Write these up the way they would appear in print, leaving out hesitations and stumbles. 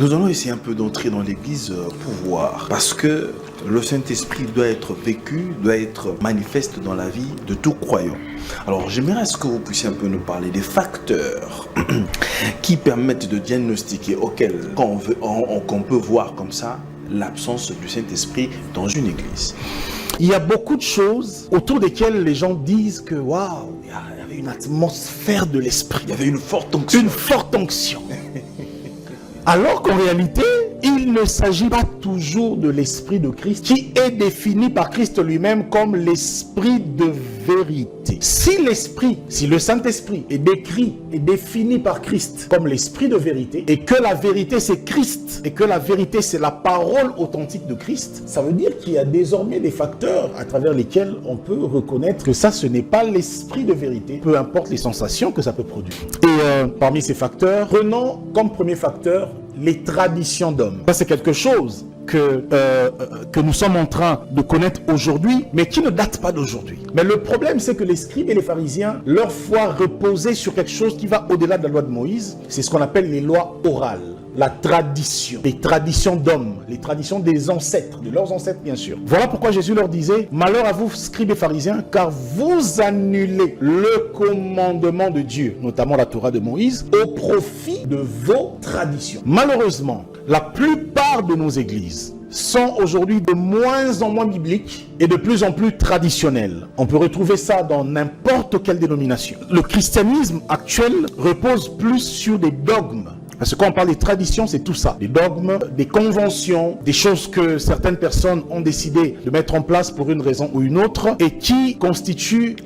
Nous allons essayer un peu d'entrer dans l'église pour voir. Parce que le Saint-Esprit doit être vécu, doit être manifeste dans la vie de tout croyant. Alors, j'aimerais que vous puissiez un peu nous parler des facteurs qui permettent de diagnostiquer qu'on peut voir comme ça l'absence du Saint-Esprit dans une église. Il y a beaucoup de choses autour desquelles les gens disent que waouh, il y avait une atmosphère de l'esprit. Il y avait une forte onction. Une forte onction. Alors qu'en réalité, il ne s'agit pas toujours de l'esprit de Christ qui est défini par Christ lui-même comme l'esprit de vérité. Si le Saint-Esprit est décrit et défini par Christ comme l'esprit de vérité et que la vérité c'est Christ et que la vérité c'est la parole authentique de Christ, ça veut dire qu'il y a désormais des facteurs à travers lesquels on peut reconnaître que ça ce n'est pas l'esprit de vérité, peu importe les sensations que ça peut produire. Et parmi ces facteurs, prenons comme premier facteur les traditions d'hommes. Ça c'est quelque chose que nous sommes en train de connaître aujourd'hui, mais qui ne date pas d'aujourd'hui. Mais le problème, c'est que les scribes et les pharisiens, leur foi reposait sur quelque chose qui va au-delà de la loi de Moïse. C'est ce qu'on appelle les lois orales, la tradition, les traditions d'hommes, les traditions des ancêtres, de leurs ancêtres bien sûr. Voilà pourquoi Jésus leur disait, malheur à vous, scribes et pharisiens, car vous annulez le commandement de Dieu, notamment la Torah de Moïse, au profit de vos traditions. Malheureusement, la plupart de nos églises sont aujourd'hui de moins en moins bibliques et de plus en plus traditionnelles. On peut retrouver ça dans n'importe quelle dénomination. Le christianisme actuel repose plus sur des dogmes. Parce que quand on parle des traditions, c'est tout ça. Des dogmes, des conventions, des choses que certaines personnes ont décidé de mettre en place pour une raison ou une autre et qui constituent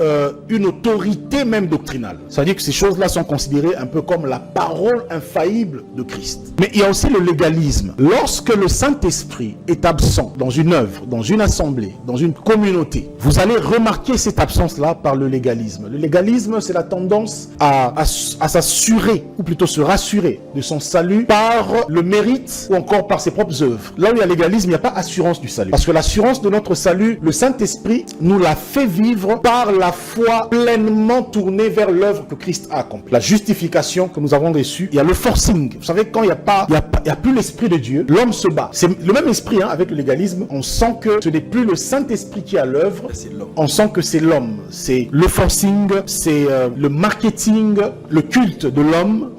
une autorité même doctrinale. C'est-à-dire que ces choses-là sont considérées un peu comme la parole infaillible de Christ. Mais il y a aussi le légalisme. Lorsque le Saint-Esprit est absent dans une œuvre, dans une assemblée, dans une communauté, vous allez remarquer cette absence-là par le légalisme. Le légalisme, c'est la tendance à s'assurer, ou plutôt se rassurer de son salut par le mérite ou encore par ses propres œuvres. Là où il y a légalisme, il n'y a pas assurance du salut. Parce que l'assurance de notre salut, le Saint-Esprit nous l'a fait vivre par la foi pleinement tournée vers l'œuvre que Christ a accomplie. La justification que nous avons reçue, il y a le forcing. Vous savez, quand il n'y a plus l'Esprit de Dieu, l'homme se bat. C'est le même esprit avec le légalisme. On sent que ce n'est plus le Saint-Esprit qui est à l'œuvre. On sent que c'est l'homme. C'est le forcing, c'est le marketing, le culte de l'homme.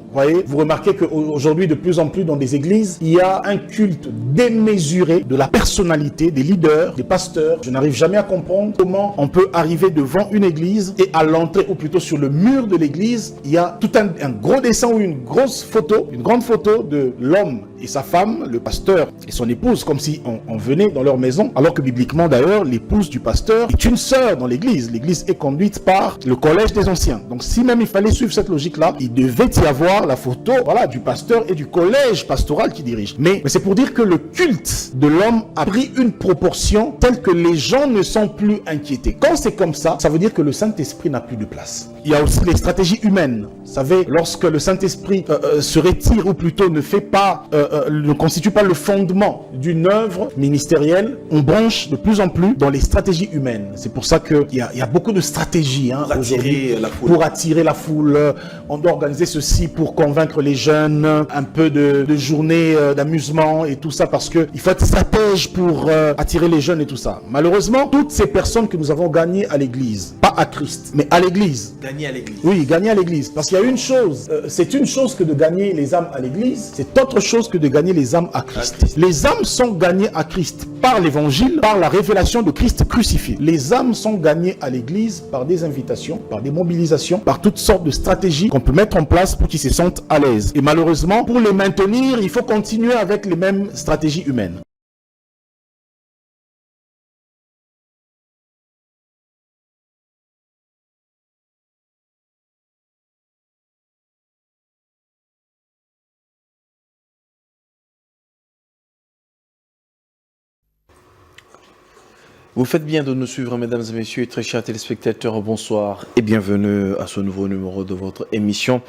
Vous remarquez qu'aujourd'hui, de plus en plus dans des églises, il y a un culte démesuré de la personnalité des leaders, des pasteurs. Je n'arrive jamais à comprendre comment on peut arriver devant une église et à l'entrée, ou plutôt sur le mur de l'église, il y a tout un gros dessin ou une grande photo de l'homme et sa femme, le pasteur et son épouse, comme si on venait dans leur maison, alors que bibliquement d'ailleurs, l'épouse du pasteur est une sœur dans l'église. L'église est conduite par le collège des anciens. Donc si même il fallait suivre cette logique-là, il devait y avoir la photo du pasteur et du collège pastoral qui dirige. Mais c'est pour dire que le culte de l'homme a pris une proportion telle que les gens ne sont plus inquiétés. Quand c'est comme ça, ça veut dire que le Saint-Esprit n'a plus de place. Il y a aussi les stratégies humaines. Vous savez, lorsque le Saint-Esprit se retire, ou plutôt ne constitue pas le fondement d'une œuvre ministérielle, on branche de plus en plus dans les stratégies humaines. C'est pour ça qu'il y a beaucoup de stratégies pour attirer la foule. On doit organiser ceci pour convaincre les jeunes, un peu de journées d'amusement et tout ça, parce qu'il faut être stratège pour attirer les jeunes et tout ça. Malheureusement, toutes ces personnes que nous avons gagnées à l'église, pas à Christ, mais à l'église. Gagner à l'église. Oui, gagner à l'église. Parce qu'il y a une chose, c'est une chose que de gagner les âmes à l'église, c'est autre chose que de gagner les âmes à Christ. Les âmes sont gagnées à Christ par l'évangile, par la révélation de Christ crucifié. Les âmes sont gagnées à l'église par des invitations, par des mobilisations, par toutes sortes de stratégies qu'on peut mettre en place pour qu'ils se sentent à l'aise. Et malheureusement, pour les maintenir, il faut continuer avec les mêmes stratégies humaines. Vous faites bien de nous suivre, mesdames et messieurs, très chers téléspectateurs, bonsoir et bienvenue à ce nouveau numéro de votre émission.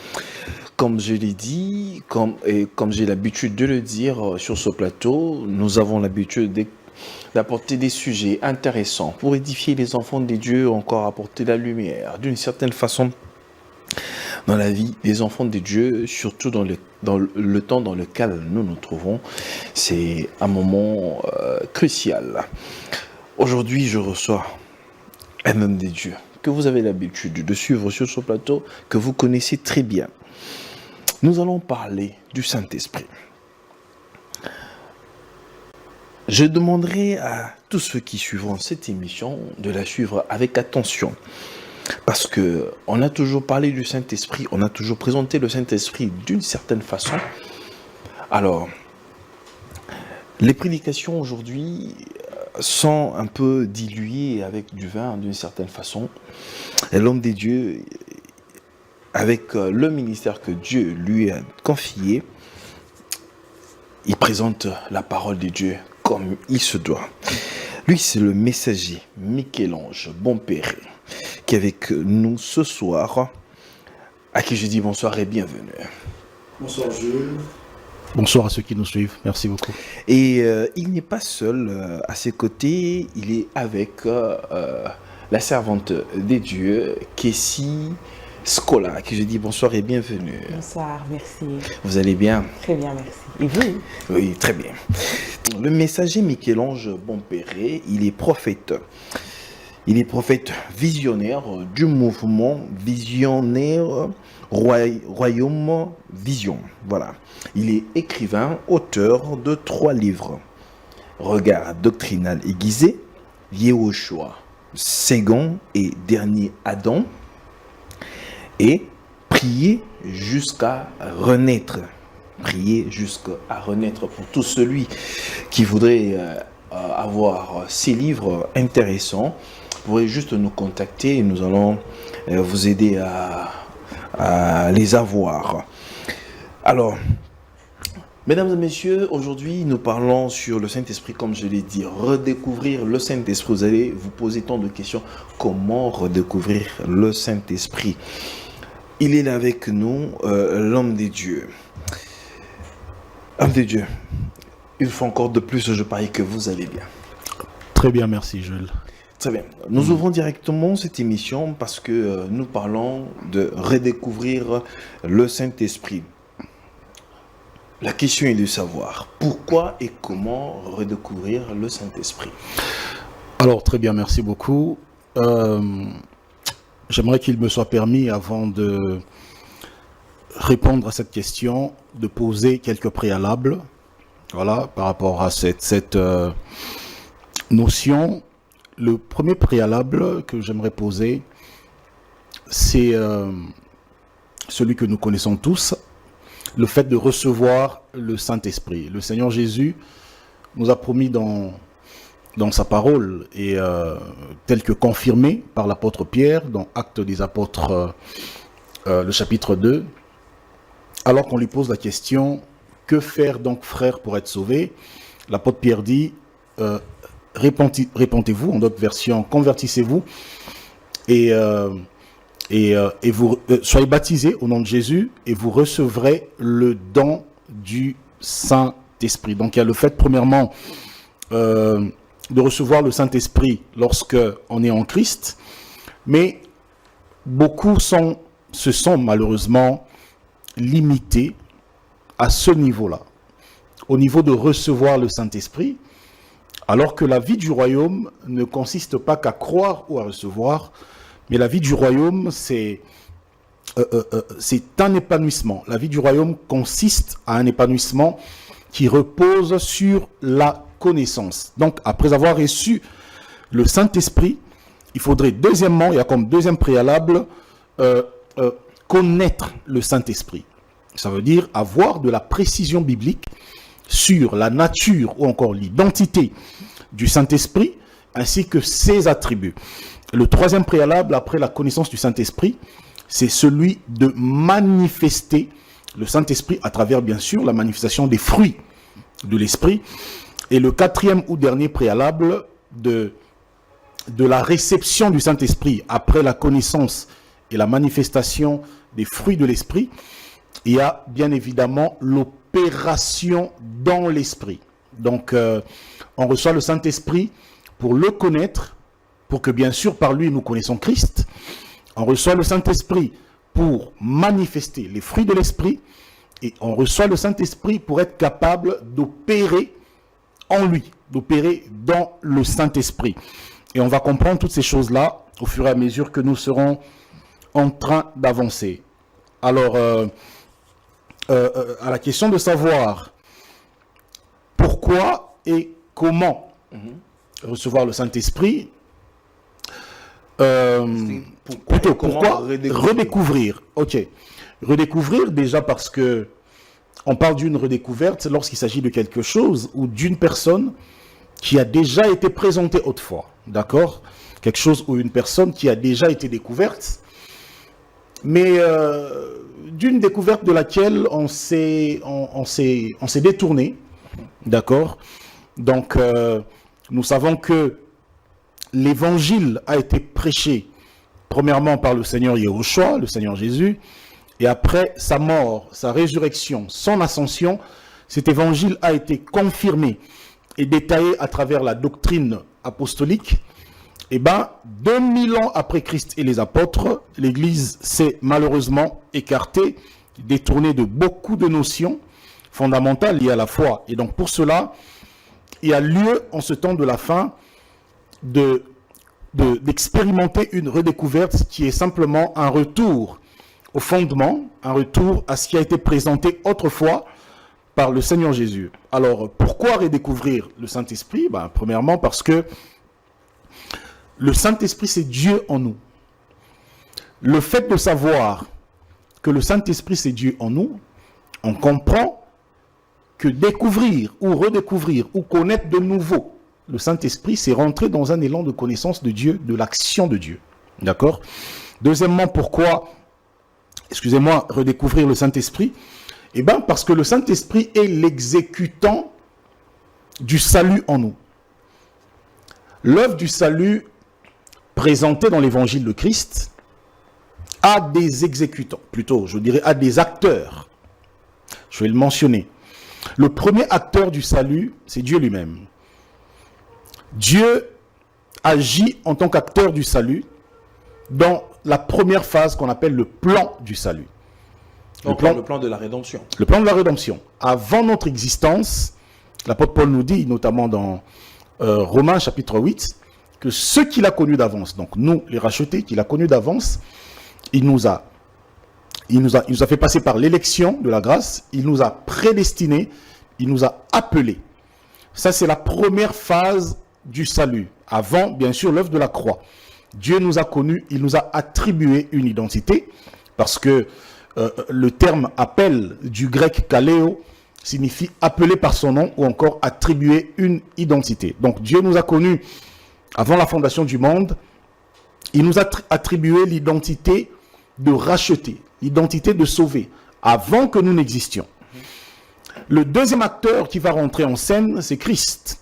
Comme je l'ai dit, comme j'ai l'habitude de le dire sur ce plateau, nous avons l'habitude d'apporter des sujets intéressants pour édifier les enfants des dieux, encore apporter la lumière d'une certaine façon dans la vie des enfants de Dieu, surtout dans le temps dans lequel nous nous trouvons. C'est un moment crucial. Aujourd'hui, je reçois un homme de Dieu que vous avez l'habitude de suivre sur ce plateau, que vous connaissez très bien. Nous allons parler du Saint-Esprit. Je demanderai à tous ceux qui suivront cette émission de la suivre avec attention. Parce que on a toujours parlé du Saint-Esprit, on a toujours présenté le Saint-Esprit d'une certaine façon. Alors, les prédications aujourd'hui sont un peu diluées avec du vin d'une certaine façon. Et l'homme des dieux, avec le ministère que Dieu lui a confié, il présente la parole de Dieu comme il se doit. Lui, c'est le messager Michel-Ange Bompéré qui est avec nous ce soir, à qui je dis bonsoir et bienvenue. Bonsoir Jules. Bonsoir à ceux qui nous suivent, merci beaucoup. Et il n'est pas seul, à ses côtés, il est avec la servante des dieux, Kessie Scola, à qui je dis bonsoir et bienvenue. Bonsoir, merci. Vous allez bien? Très bien, merci. Et vous? Oui, très bien. Le messager Michel-Ange Bompéré, il est prophète. Il est prophète visionnaire du mouvement visionnaire Royaume Vision. Voilà. Il est écrivain, auteur de 3 livres. Regard doctrinal aiguisé, Yehoshua, second et dernier Adam, et prier jusqu'à renaître. Prier jusqu'à renaître pour tout celui qui voudrait avoir ces livres intéressants. Vous pourrez juste nous contacter et nous allons vous aider à les avoir. Alors, mesdames et messieurs, aujourd'hui nous parlons sur le Saint-Esprit, comme je l'ai dit, redécouvrir le Saint-Esprit. Vous allez vous poser tant de questions. Comment redécouvrir le Saint-Esprit? Il est là avec nous, l'homme des dieux. Homme de Dieu, une fois encore de plus, je parie que vous allez bien. Très bien, merci Jules. Très bien. Nous ouvrons directement cette émission parce que nous parlons de redécouvrir le Saint-Esprit. La question est de savoir pourquoi et comment redécouvrir le Saint-Esprit. Alors, très bien, merci beaucoup. J'aimerais qu'il me soit permis, avant de répondre à cette question, de poser quelques préalables, voilà, par rapport à cette notion. Le premier préalable que j'aimerais poser, c'est celui que nous connaissons tous, le fait de recevoir le Saint-Esprit. Le Seigneur Jésus nous a promis dans sa parole, et tel que confirmé par l'apôtre Pierre dans Actes des Apôtres, le chapitre 2, alors qu'on lui pose la question « Que faire donc, frères, pour être sauvés ?» L'apôtre Pierre dit « Répentez-vous », en d'autres versions, « Convertissez-vous et vous soyez baptisés au nom de Jésus et vous recevrez le don du Saint-Esprit. » Donc il y a le fait, premièrement, de recevoir le Saint-Esprit lorsque on est en Christ, mais beaucoup se sont malheureusement limités à ce niveau-là, au niveau de recevoir le Saint-Esprit, alors que la vie du royaume ne consiste pas qu'à croire ou à recevoir, mais la vie du royaume, c'est un épanouissement. La vie du royaume consiste à un épanouissement qui repose sur la connaissance. Donc, après avoir reçu le Saint-Esprit, il faudrait deuxièmement, il y a comme deuxième préalable, connaître le Saint-Esprit. Ça veut dire avoir de la précision biblique sur la nature ou encore l'identité du Saint-Esprit ainsi que ses attributs. Le troisième préalable après la connaissance du Saint-Esprit, c'est celui de manifester le Saint-Esprit à travers, bien sûr, la manifestation des fruits de l'Esprit. Et le quatrième ou dernier préalable de la réception du Saint-Esprit après la connaissance et la manifestation des fruits de l'Esprit, il y a bien évidemment l'opération dans l'Esprit. Donc, on reçoit le Saint-Esprit pour le connaître, pour que bien sûr par lui nous connaissons Christ. On reçoit le Saint-Esprit pour manifester les fruits de l'Esprit et on reçoit le Saint-Esprit pour être capable d'opérer en lui, d'opérer dans le Saint-Esprit. Et on va comprendre toutes ces choses-là au fur et à mesure que nous serons en train d'avancer. Alors, à la question de savoir pourquoi et comment recevoir le Saint-Esprit, pourquoi redécouvrir. Ok. Redécouvrir déjà parce que on parle d'une redécouverte lorsqu'il s'agit de quelque chose ou d'une personne qui a déjà été présentée autrefois. D'accord? Quelque chose ou une personne qui a déjà été découverte, mais d'une découverte de laquelle on s'est détourné. D'accord? Donc, nous savons que l'évangile a été prêché premièrement par le Seigneur Yahushua, le Seigneur Jésus, et après sa mort, sa résurrection, son ascension, cet évangile a été confirmé et détaillé à travers la doctrine apostolique. Et bien, 2000 ans après Christ et les apôtres, l'Église s'est malheureusement écartée, détournée de beaucoup de notions fondamentales liées à la foi. Et donc pour cela, il y a lieu en ce temps de la fin d'expérimenter une redécouverte qui est simplement un retour au fondement, un retour à ce qui a été présenté autrefois par le Seigneur Jésus. Alors, pourquoi redécouvrir le Saint-Esprit? Premièrement, parce que le Saint-Esprit, c'est Dieu en nous. Le fait de savoir que le Saint-Esprit, c'est Dieu en nous, on comprend que découvrir ou redécouvrir ou connaître de nouveau le Saint-Esprit, c'est rentrer dans un élan de connaissance de Dieu, de l'action de Dieu. D'accord? Deuxièmement, pourquoi, redécouvrir le Saint-Esprit? Eh bien, parce que le Saint-Esprit est l'exécutant du salut en nous. L'œuvre du salut présentée dans l'évangile de Christ a des exécutants, plutôt, je dirais, a des acteurs. Je vais le mentionner. Le premier acteur du salut, c'est Dieu lui-même. Dieu agit en tant qu'acteur du salut dans la première phase qu'on appelle le plan du salut. Donc, le plan de la rédemption. Le plan de la rédemption. Avant notre existence, l'apôtre Paul nous dit, notamment dans Romains chapitre 8, que ceux qu'il a connus d'avance, donc nous, les rachetés, qu'il a connus d'avance, il nous a fait passer par l'élection de la grâce, il nous a prédestinés, il nous a appelés. Ça, c'est la première phase du salut. Avant, bien sûr, l'œuvre de la croix. Dieu nous a connus, il nous a attribué une identité, parce que le terme appel du grec kaleo signifie appeler par son nom ou encore attribuer une identité. Donc Dieu nous a connus avant la fondation du monde, il nous a attribué l'identité de racheter, l'identité de sauver, avant que nous n'existions. Le deuxième acteur qui va rentrer en scène, c'est Christ.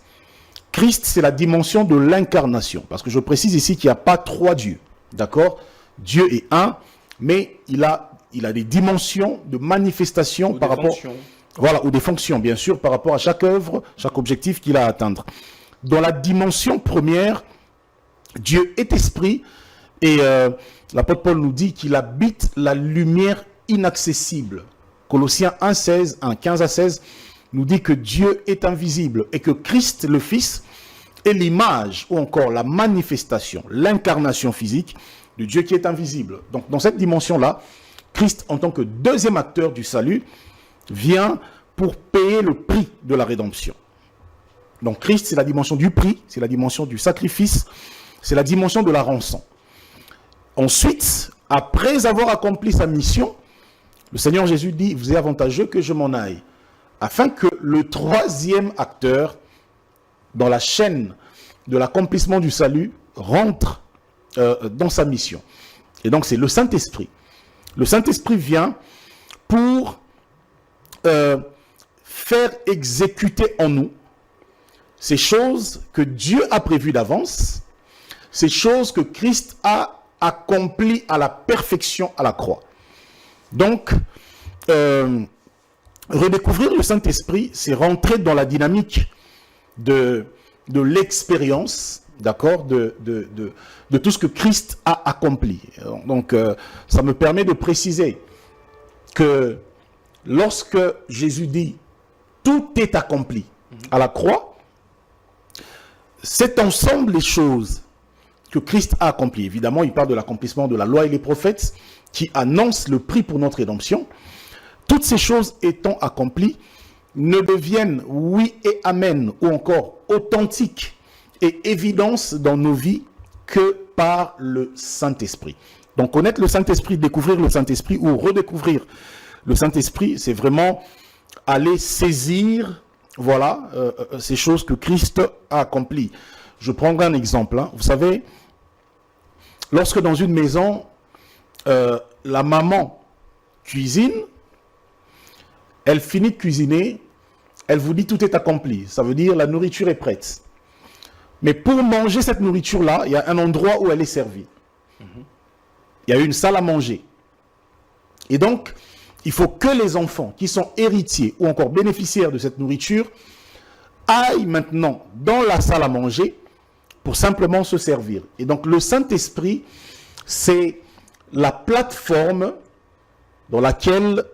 Christ, c'est la dimension de l'incarnation. Parce que je précise ici qu'il n'y a pas trois dieux. D'accord? Dieu est un, mais il a des dimensions de manifestation par rapport... Voilà, ou des fonctions, bien sûr, par rapport à chaque œuvre, chaque objectif qu'il a à atteindre. Dans la dimension première, Dieu est esprit, et l'apôtre Paul nous dit qu'il habite la lumière inaccessible. Colossiens 1,16, 1,15-16, nous dit que Dieu est invisible et que Christ, le Fils, est l'image ou encore la manifestation, l'incarnation physique de Dieu qui est invisible. Donc, dans cette dimension-là, Christ, en tant que deuxième acteur du salut, vient pour payer le prix de la rédemption. Donc, Christ, c'est la dimension du prix, c'est la dimension du sacrifice, c'est la dimension de la rançon. Ensuite, après avoir accompli sa mission, le Seigneur Jésus dit, il vous est avantageux que je m'en aille, afin que le troisième acteur dans la chaîne de l'accomplissement du salut rentre dans sa mission. Et donc c'est le Saint-Esprit. Le Saint-Esprit vient pour faire exécuter en nous ces choses que Dieu a prévues d'avance, ces choses que Christ a accomplies à la perfection à la croix. Donc, redécouvrir le Saint-Esprit, c'est rentrer dans la dynamique de l'expérience d'accord, de tout ce que Christ a accompli. Donc, ça me permet de préciser que lorsque Jésus dit « tout est accompli » à la croix, cet ensemble des choses que Christ a accompli. Évidemment, il parle de l'accomplissement de la loi et les prophètes qui annoncent le prix pour notre rédemption. Toutes ces choses étant accomplies, ne deviennent oui et amen, ou encore authentiques et évidence dans nos vies que par le Saint-Esprit. Donc connaître le Saint-Esprit, découvrir le Saint-Esprit ou redécouvrir le Saint-Esprit, c'est vraiment aller saisir, voilà, ces choses que Christ a accomplies. Je prendrai un exemple. Vous savez, lorsque dans une maison, la maman cuisine, elle finit de cuisiner, elle vous dit tout est accompli. Ça veut dire la nourriture est prête. Mais pour manger cette nourriture-là, il y a un endroit où elle est servie. Il y a une salle à manger. Et donc, il faut que les enfants qui sont héritiers ou encore bénéficiaires de cette nourriture aillent maintenant dans la salle à manger pour simplement se servir. Et donc, le Saint-Esprit, c'est la plateforme dans laquelle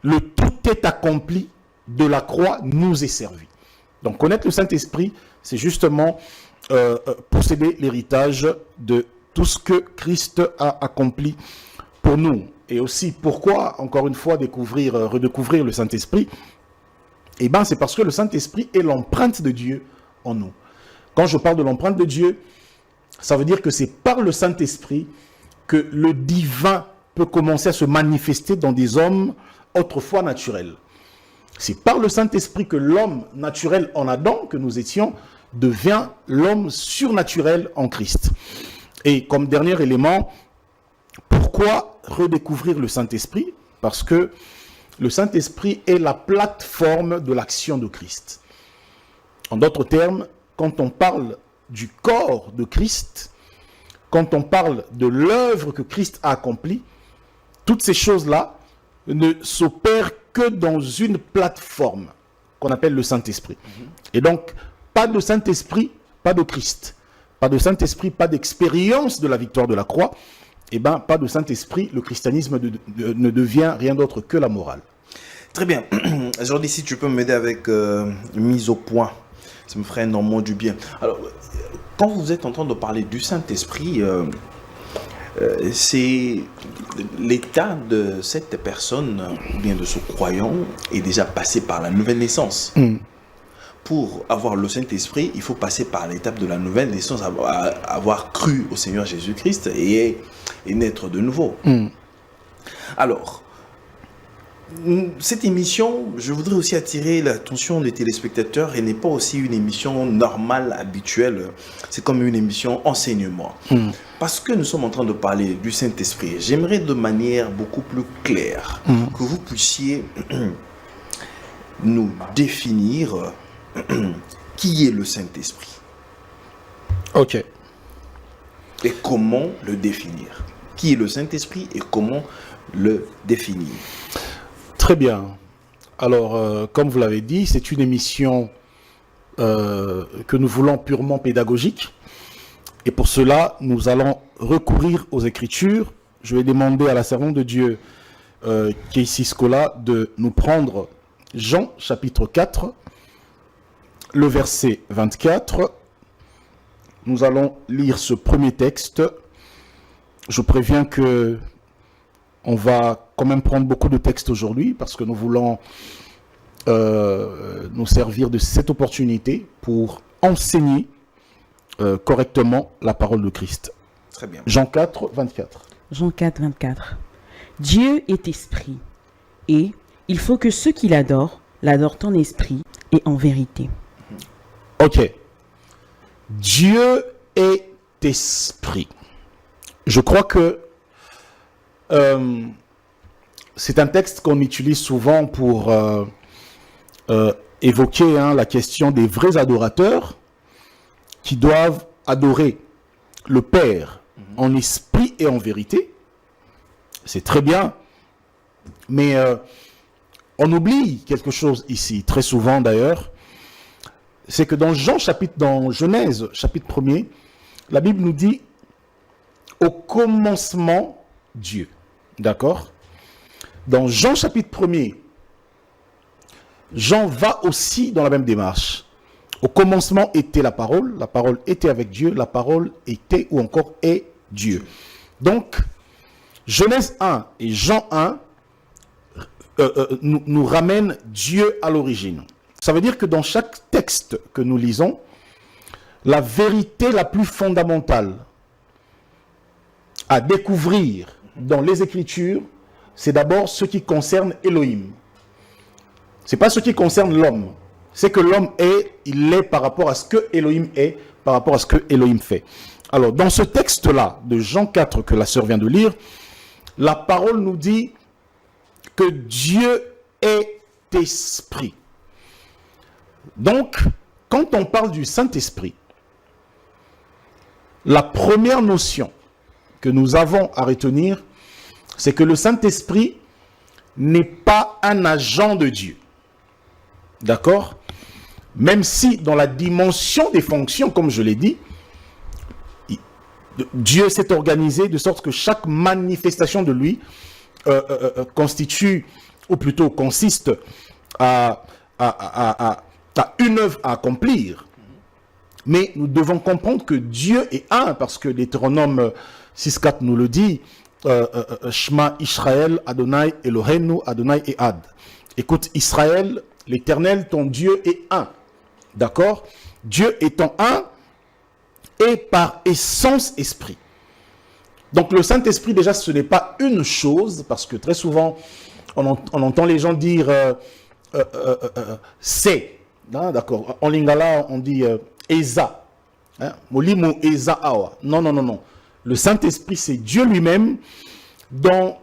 le tout est accompli de la croix nous est servi. Donc, connaître le Saint-Esprit, c'est justement posséder l'héritage de tout ce que Christ a accompli pour nous. Et aussi, pourquoi, encore une fois, redécouvrir le Saint-Esprit? Eh bien, c'est parce que le Saint-Esprit est l'empreinte de Dieu en nous. Quand je parle de l'empreinte de Dieu, ça veut dire que c'est par le Saint-Esprit que le divin peut commencer à se manifester dans des hommes autrefois naturels. C'est par le Saint-Esprit que l'homme naturel en Adam, que nous étions, devient l'homme surnaturel en Christ. Et comme dernier élément, pourquoi redécouvrir le Saint-Esprit? Parce que le Saint-Esprit est la plateforme de l'action de Christ. En d'autres termes, quand on parle du corps de Christ, quand on parle de l'œuvre que Christ a accomplie, toutes ces choses-là ne s'opèrent que dans une plateforme qu'on appelle le Saint-Esprit. Et donc, pas de Saint-Esprit, pas de Christ. Pas de Saint-Esprit, pas d'expérience de la victoire de la croix. Eh bien, pas de Saint-Esprit, le christianisme ne devient rien d'autre que la morale. Très bien. Jordi, si tu peux m'aider avec une mise au point, ça me ferait énormément du bien. Alors, quand vous êtes en train de parler du Saint-Esprit, c'est l'état de cette personne, ou bien de ce croyant, est déjà passé par la nouvelle naissance. Pour avoir le Saint-Esprit, il faut passer par l'étape de la nouvelle naissance, avoir cru au Seigneur Jésus-Christ et naître de nouveau. Alors, cette émission, je voudrais aussi attirer l'attention des téléspectateurs, elle n'est pas aussi une émission normale, habituelle, c'est comme une émission enseignement. Parce que nous sommes en train de parler du Saint-Esprit, j'aimerais de manière beaucoup plus claire que vous puissiez nous définir qui est le Saint-Esprit. Ok. Et comment le définir? Qui est le Saint-Esprit et comment le définir? Très bien. Alors, comme vous l'avez dit, c'est une émission que nous voulons purement pédagogique. Et pour cela, nous allons recourir aux Écritures. Je vais demander à la servante de Dieu, Casey Scola, de nous prendre Jean chapitre 4, le verset 24. Nous allons lire ce premier texte. Je préviens que on va quand même prendre beaucoup de textes aujourd'hui parce que nous voulons nous servir de cette opportunité pour enseigner correctement la parole de Christ. Très bien. Jean 4, 24. Jean 4, 24. Dieu est esprit, et il faut que ceux qui l'adorent en esprit et en vérité. Ok. Dieu est esprit. Je crois que c'est un texte qu'on utilise souvent pour évoquer la question des vrais adorateurs qui doivent adorer le Père en esprit et en vérité. C'est très bien, mais on oublie quelque chose ici, très souvent d'ailleurs, c'est que dans Genèse chapitre 1er, la Bible nous dit au commencement Dieu. D'accord? Dans Jean chapitre 1er, Jean va aussi dans la même démarche. Au commencement était la parole était avec Dieu, la parole était ou encore est Dieu. Donc, Genèse 1 et Jean 1 nous ramènent Dieu à l'origine. Ça veut dire que dans chaque texte que nous lisons, la vérité la plus fondamentale à découvrir dans les Écritures, c'est d'abord ce qui concerne Elohim. Ce n'est pas ce qui concerne l'homme. C'est que l'homme est, il est par rapport à ce que Elohim est, par rapport à ce que Elohim fait. Alors, dans ce texte-là, de Jean 4, que la sœur vient de lire, la parole nous dit que Dieu est esprit. Donc, quand on parle du Saint-Esprit, la première notion que nous avons à retenir, c'est que le Saint-Esprit n'est pas un agent de Dieu. D'accord? Même si dans la dimension des fonctions, comme je l'ai dit, Dieu s'est organisé de sorte que chaque manifestation de lui constitue, ou plutôt consiste à une œuvre à accomplir. Mais nous devons comprendre que Dieu est un, parce que Deutéronome 6.4 nous le dit, Shema Israël, Adonai Eloheinu, Adonai Ehad. Écoute Israël, l'Éternel, ton Dieu est un. D'accord? Dieu étant un et par essence esprit. Donc le Saint-Esprit, déjà, ce n'est pas une chose, parce que très souvent, on entend les gens dire c'est. D'accord? En lingala, on dit Eza. Molimo Eza Awa. Non. Le Saint-Esprit, c'est Dieu lui-même dans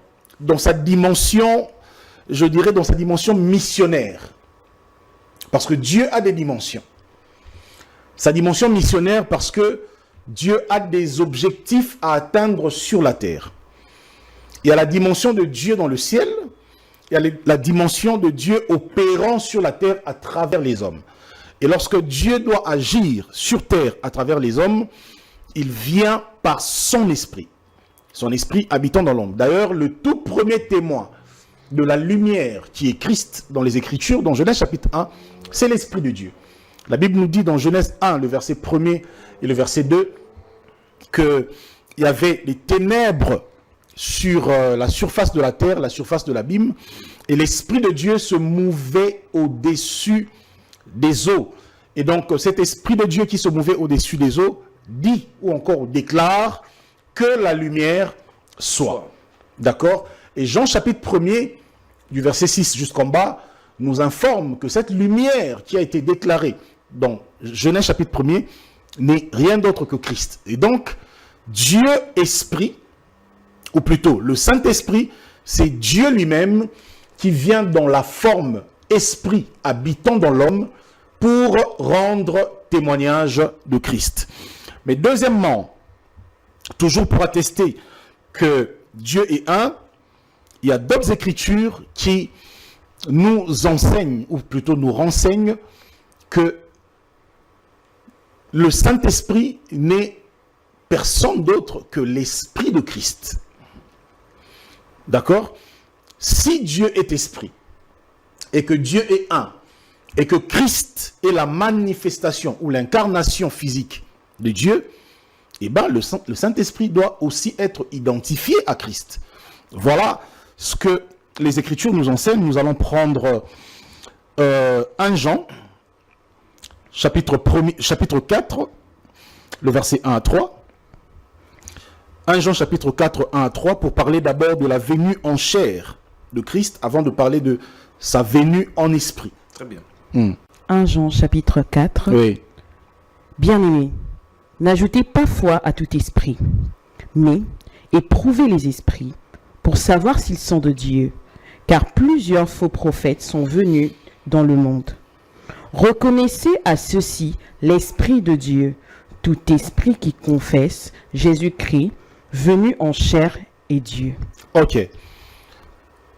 sa dimension, je dirais, dans sa dimension missionnaire. Parce que Dieu a des dimensions. Sa dimension missionnaire parce que Dieu a des objectifs à atteindre sur la terre. Il y a la dimension de Dieu dans le ciel, il y a la dimension de Dieu opérant sur la terre à travers les hommes. Et lorsque Dieu doit agir sur terre à travers les hommes, il vient par son esprit habitant dans l'homme. D'ailleurs, le tout premier témoin de la lumière qui est Christ dans les Écritures, dans Genèse chapitre 1, c'est l'Esprit de Dieu. La Bible nous dit dans Genèse 1, le verset 1er et le verset 2, qu'il y avait les ténèbres sur la surface de la terre, la surface de l'abîme, et l'Esprit de Dieu se mouvait au-dessus des eaux. Et donc cet Esprit de Dieu qui se mouvait au-dessus des eaux dit ou encore déclare que la lumière soit. D'accord? Et Jean chapitre 1er, du verset 6 jusqu'en bas, nous informe que cette lumière qui a été déclarée dans Genèse chapitre 1er n'est rien d'autre que Christ. Et donc, Dieu esprit, ou plutôt le Saint-Esprit, c'est Dieu lui-même qui vient dans la forme esprit habitant dans l'homme pour rendre témoignage de Christ. Mais deuxièmement, toujours pour attester que Dieu est un, il y a d'autres écritures qui nous enseignent, ou plutôt nous renseignent, que le Saint-Esprit n'est personne d'autre que l'Esprit de Christ. D'accord? Si Dieu est esprit, et que Dieu est un, et que Christ est la manifestation ou l'incarnation physique de Dieu, eh bien le Saint-Esprit doit aussi être identifié à Christ. Voilà ce que les Écritures nous enseignent. Nous allons prendre 1 Jean, chapitre 4, le verset 1 à 3. 1 Jean, chapitre 4, 1 à 3, pour parler d'abord de la venue en chair de Christ, avant de parler de sa venue en esprit. Très bien. 1 Jean, chapitre 4. Oui. Bien-aimés, n'ajoutez pas foi à tout esprit, mais éprouvez les esprits pour savoir s'ils sont de Dieu, car plusieurs faux prophètes sont venus dans le monde. Reconnaissez à ceux-ci l'Esprit de Dieu, tout esprit qui confesse Jésus-Christ, venu en chair et Dieu. Ok.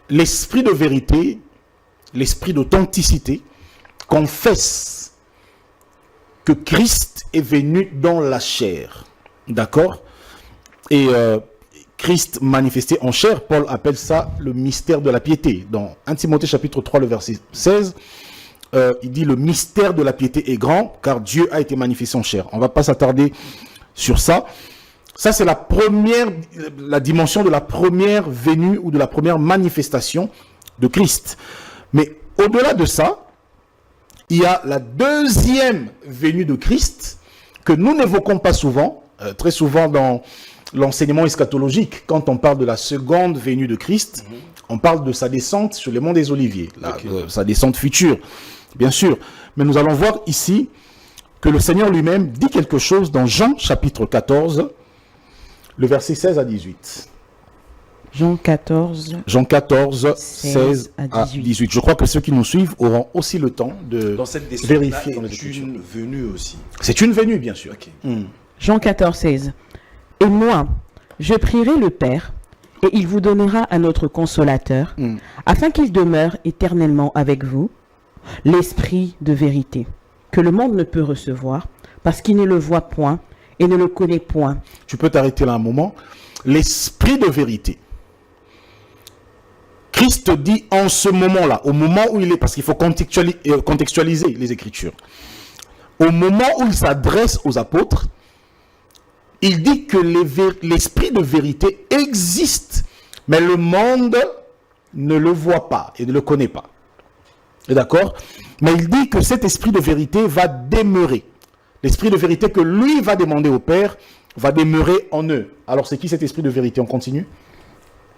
L'esprit de vérité, l'esprit d'authenticité, confesse que Christ est venu dans la chair. D'accord? Et Christ manifesté en chair, Paul appelle ça le mystère de la piété. Dans 1 Timothée chapitre 3, le verset 16, il dit le mystère de la piété est grand, car Dieu a été manifesté en chair. On ne va pas s'attarder sur ça. Ça, c'est la dimension de la première venue ou de la première manifestation de Christ. Mais au-delà de ça, il y a la deuxième venue de Christ que nous n'évoquons pas souvent, très souvent dans l'enseignement eschatologique. Quand on parle de la seconde venue de Christ, on parle de sa descente sur les monts des Oliviers, sa descente future, bien sûr. Mais nous allons voir ici que le Seigneur lui-même dit quelque chose dans Jean chapitre 14, le verset 16 à 18. Jean 14, 16 à 18. Je crois que ceux qui nous suivent auront aussi le temps de Dans cette vérifier. c'est une venue aussi. C'est une venue, bien sûr. Jean 14, 16. Et moi, je prierai le Père, et il vous donnera un autre consolateur, afin qu'il demeure éternellement avec vous, l'Esprit de vérité, que le monde ne peut recevoir, parce qu'il ne le voit point et ne le connaît point. Tu peux t'arrêter là un moment. L'Esprit de vérité. Christ dit en ce moment-là, au moment où il est, parce qu'il faut contextualiser les Écritures, au moment où il s'adresse aux apôtres, il dit que l'Esprit de vérité existe, mais le monde ne le voit pas et ne le connaît pas. D'accord? Mais il dit que cet Esprit de vérité va demeurer. L'Esprit de vérité que lui va demander au Père va demeurer en eux. Alors c'est qui cet Esprit de vérité? On continue.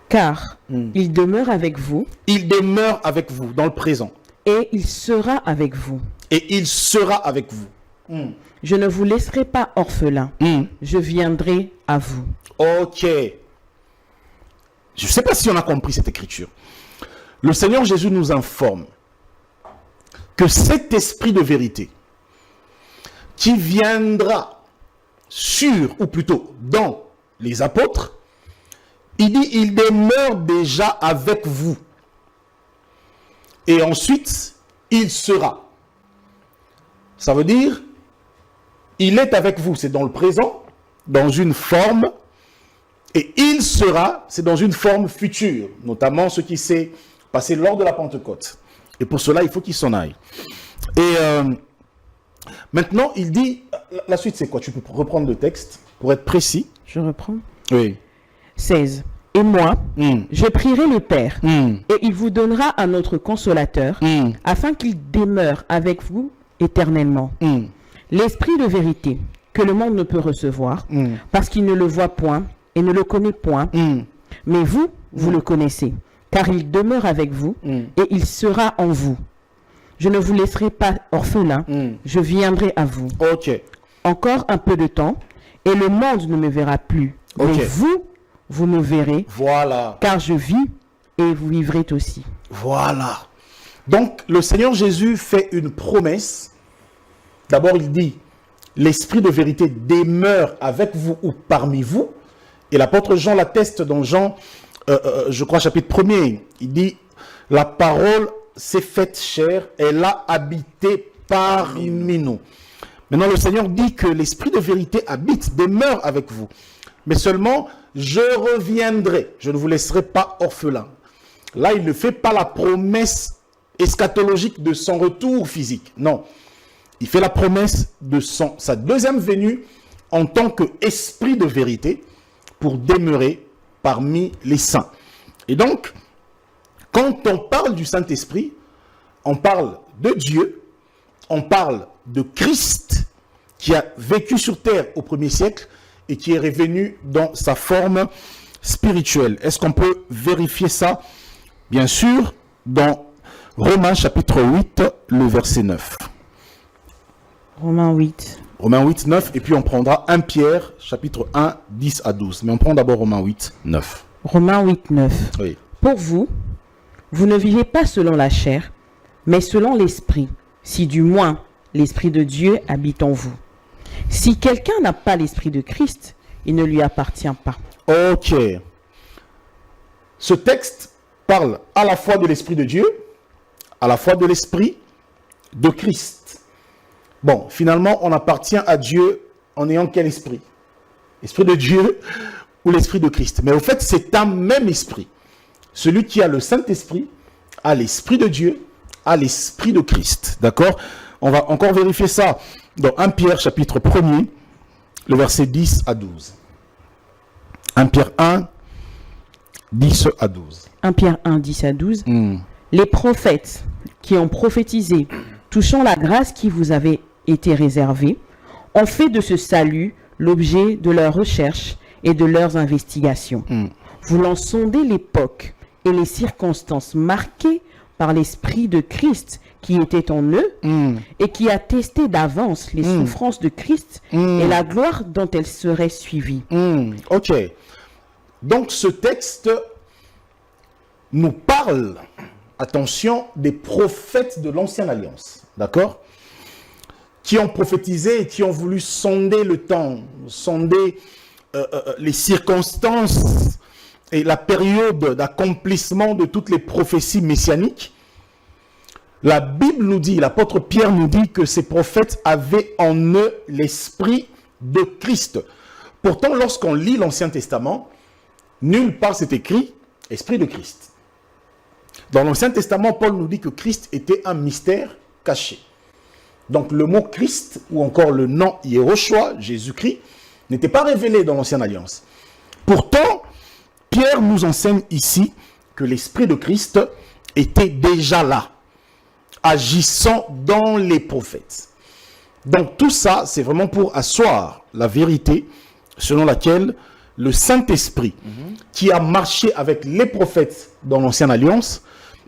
Car il demeure avec vous. Il demeure avec vous dans le présent. Et il sera avec vous. Et il sera avec vous. Je ne vous laisserai pas orphelin. Je viendrai à vous. Ok. Je ne sais pas si on a compris cette écriture. Le Seigneur Jésus nous informe que cet Esprit de vérité qui viendra sur, ou plutôt dans les apôtres, il dit, il demeure déjà avec vous. Et ensuite, il sera. Ça veut dire, il est avec vous, c'est dans le présent, dans une forme, et il sera, c'est dans une forme future, notamment ce qui s'est passé lors de la Pentecôte. Et pour cela, il faut qu'il s'en aille. Et maintenant, il dit, la suite c'est quoi? Tu peux reprendre le texte pour être précis. Je reprends. Oui. 16. Et moi, je prierai le Père, et il vous donnera un autre consolateur, afin qu'il demeure avec vous éternellement. L'Esprit de vérité, que le monde ne peut recevoir, parce qu'il ne le voit point et ne le connaît point. Mais vous, vous le connaissez, car il demeure avec vous, et il sera en vous. Je ne vous laisserai pas orphelin, je viendrai à vous. Ok. Encore un peu de temps, et le monde ne me verra plus. Ok. Mais vous me verrez, Voilà. car je vis, et vous vivrez aussi. Voilà. Donc, le Seigneur Jésus fait une promesse. D'abord, il dit, l'Esprit de vérité demeure avec vous ou parmi vous. Et l'apôtre Jean l'atteste dans Jean, je crois, chapitre 1er. Il dit, la parole s'est faite chair, elle a habité parmi nous. Maintenant, le Seigneur dit que l'Esprit de vérité habite, demeure avec vous. Mais seulement, je reviendrai, je ne vous laisserai pas orphelin. Là, il ne fait pas la promesse eschatologique de son retour physique. Non. Il fait la promesse de sa deuxième venue en tant qu'esprit de vérité pour demeurer parmi les saints. Et donc, quand on parle du Saint-Esprit, on parle de Dieu, on parle de Christ qui a vécu sur terre au 1er siècle et qui est revenu dans sa forme spirituelle. Est-ce qu'on peut vérifier ça? Bien sûr, dans Romains chapitre 8, le verset 9. Romains 8. Romains 8, 9, et puis on prendra 1 Pierre, chapitre 1, 10 à 12. Mais on prend d'abord Romains 8, 9. Romains 8, 9. Oui. Pour vous, vous ne vivez pas selon la chair, mais selon l'Esprit, si du moins l'Esprit de Dieu habite en vous. Si quelqu'un n'a pas l'Esprit de Christ, il ne lui appartient pas. Ok. Ce texte parle à la fois de l'Esprit de Dieu, à la fois de l'Esprit de Christ. Bon, finalement, on appartient à Dieu en ayant quel esprit? Esprit de Dieu ou l'Esprit de Christ. Mais au fait, c'est un même esprit. Celui qui a le Saint-Esprit a l'Esprit de Dieu, a l'Esprit de Christ. D'accord? On va encore vérifier ça dans 1 Pierre chapitre 1er, le verset 10 à 12. 1 Pierre 1, 10 à 12. 1 Pierre 1, 10 à 12. Les prophètes qui ont prophétisé, touchant la grâce qui vous avait été réservée, ont fait de ce salut l'objet de leurs recherches et de leurs investigations, voulant sonder l'époque et les circonstances marquées par l'Esprit de Christ qui était en eux et qui a testé d'avance les souffrances de Christ et la gloire dont elles seraient suivies. Ok. Donc ce texte nous parle, attention, des prophètes de l'Ancienne Alliance. D'accord? Qui ont prophétisé et qui ont voulu sonder le temps, sonder les circonstances et la période d'accomplissement de toutes les prophéties messianiques. La Bible nous dit, l'apôtre Pierre nous dit que ces prophètes avaient en eux l'esprit de Christ. Pourtant, lorsqu'on lit l'Ancien Testament, nulle part c'est écrit esprit de Christ. Dans l'Ancien Testament, Paul nous dit que Christ était un mystère caché. Donc le mot Christ, ou encore le nom Yéhoshua, Jésus-Christ, n'était pas révélé dans l'Ancienne Alliance. Pourtant, Pierre nous enseigne ici que l'Esprit de Christ était déjà là, agissant dans les prophètes. Donc tout ça, c'est vraiment pour asseoir la vérité selon laquelle le Saint-Esprit, qui a marché avec les prophètes dans l'Ancienne Alliance,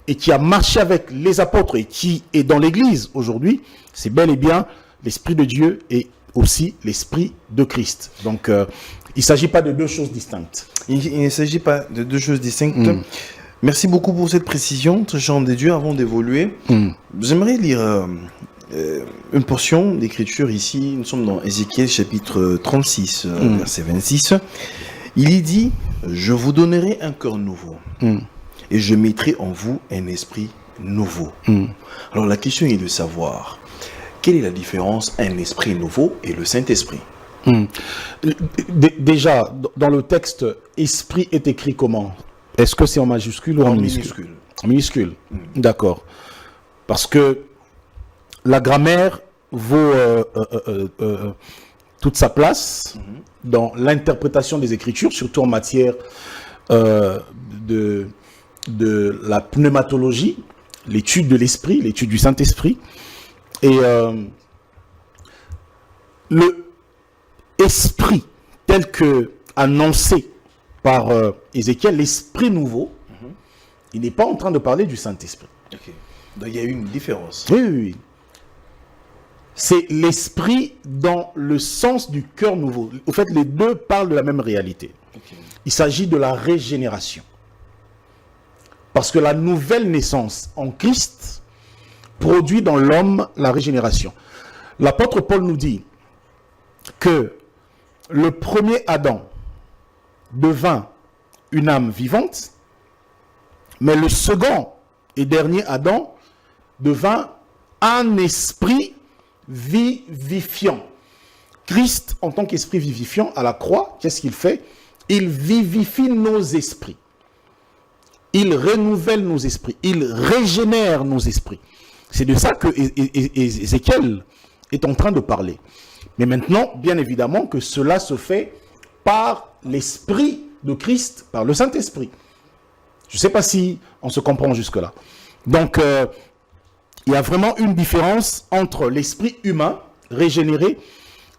et qui a marché avec les apôtres, et qui est dans l'Église aujourd'hui, c'est bel et bien l'Esprit de Dieu et aussi l'Esprit de Christ. Donc, il ne s'agit pas de deux choses distinctes. Il ne s'agit pas de deux choses distinctes. Merci beaucoup pour cette précision, très cher homme de Dieu. Avant d'évoluer, j'aimerais lire une portion d'écriture ici. Nous sommes dans Ézéchiel chapitre 36, verset 26. Il y dit « Je vous donnerai un cœur nouveau et je mettrai en vous un esprit nouveau. » Alors la question est de savoir, quelle est la différence un esprit nouveau et le Saint-Esprit? Déjà, dans le texte, esprit est écrit comment? Est-ce que c'est en majuscule ou en minuscule? En minuscule. D'accord. Parce que la grammaire vaut toute sa place dans l'interprétation des Écritures, surtout en matière de la pneumatologie, l'étude de l'esprit, l'étude du Saint-Esprit. Et le esprit tel que annoncé par Ézéchiel, l'esprit nouveau, il n'est pas en train de parler du Saint-Esprit. Okay. Donc il y a une différence. Oui, oui, oui. C'est l'esprit dans le sens du cœur nouveau. En fait, les deux parlent de la même réalité. Okay. Il s'agit de la régénération. Parce que la nouvelle naissance en Christ produit dans l'homme la régénération. L'apôtre Paul nous dit que le premier Adam devint une âme vivante, mais le second et dernier Adam devint un esprit vivifiant. Christ, en tant qu'esprit vivifiant, à la croix, qu'est-ce qu'il fait? Il vivifie nos esprits. Il renouvelle nos esprits. Il régénère nos esprits. C'est de ça que Ézéchiel est en train de parler. Mais maintenant, bien évidemment, que cela se fait par l'Esprit de Christ, par le Saint-Esprit. Je ne sais pas si on se comprend jusque-là. Donc, il y a vraiment une différence entre l'esprit humain régénéré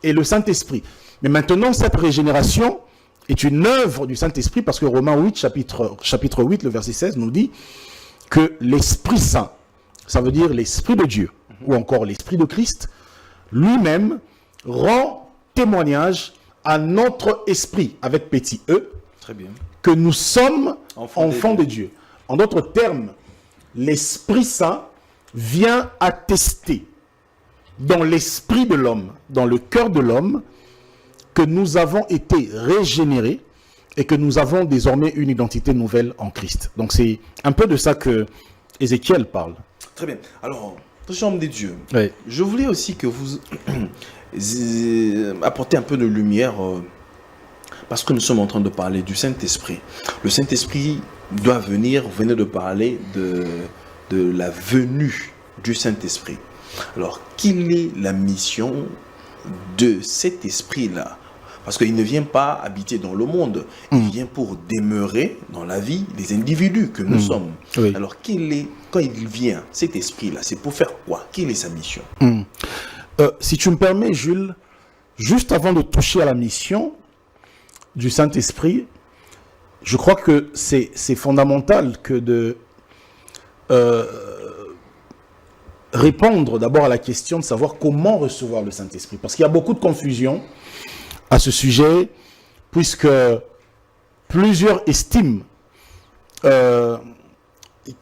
et le Saint-Esprit. Mais maintenant, cette régénération est une œuvre du Saint-Esprit parce que Romains 8, chapitre 8, le verset 16 nous dit que l'Esprit Saint, ça veut dire l'Esprit de Dieu, ou encore l'Esprit de Christ, lui-même rend témoignage à notre esprit, avec petit e, très bien, que nous sommes enfants de Dieu. En d'autres termes, l'Esprit Saint vient attester dans l'esprit de l'homme, dans le cœur de l'homme, que nous avons été régénérés et que nous avons désormais une identité nouvelle en Christ. Donc c'est un peu de ça que Ézéchiel parle. Très bien. Alors, chambre des dieux, oui. Je voulais aussi que vous apportez un peu de lumière Parce que nous sommes en train de parler du Saint-Esprit. Le Saint-Esprit doit venir, vous venez de parler de la venue du Saint-Esprit. Alors, quelle est la mission de cet esprit-là? Parce qu'il ne vient pas habiter dans le monde, il vient pour demeurer dans la vie des individus que nous sommes. Oui. Alors, quand il vient, cet esprit-là, c'est pour faire quoi? Quelle est sa mission? Si tu me permets, Jules, juste avant de toucher à la mission du Saint-Esprit, je crois que c'est fondamental que de répondre d'abord à la question de savoir comment recevoir le Saint-Esprit. Parce qu'il y a beaucoup de confusion à ce sujet, puisque plusieurs estiment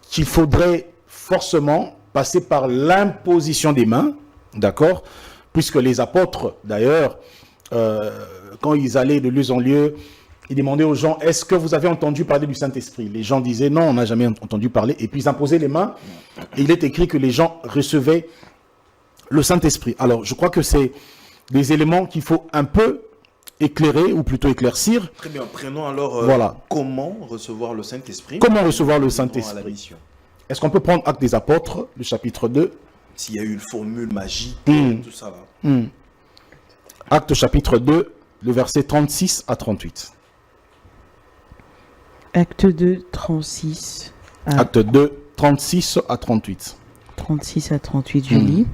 qu'il faudrait forcément passer par l'imposition des mains, d'accord? Puisque les apôtres, d'ailleurs, quand ils allaient de lieu en lieu, ils demandaient aux gens, est-ce que vous avez entendu parler du Saint-Esprit? Les gens disaient, non, on n'a jamais entendu parler. Et puis ils imposaient les mains. Et il est écrit que les gens recevaient le Saint-Esprit. Alors, je crois que c'est des éléments qu'il faut un peu éclairer, ou plutôt éclaircir. Très bien, prenons alors voilà. Comment recevoir le Saint-Esprit. Comment recevoir le Saint-Esprit? Est-ce qu'on peut prendre Actes des Apôtres, le chapitre 2? S'il y a eu une formule magique, tout ça là. Actes chapitre 2, le verset 36 à 38. Acte 2, 36 à... Acte 2, 36 à 38. 36 à 38, je lis.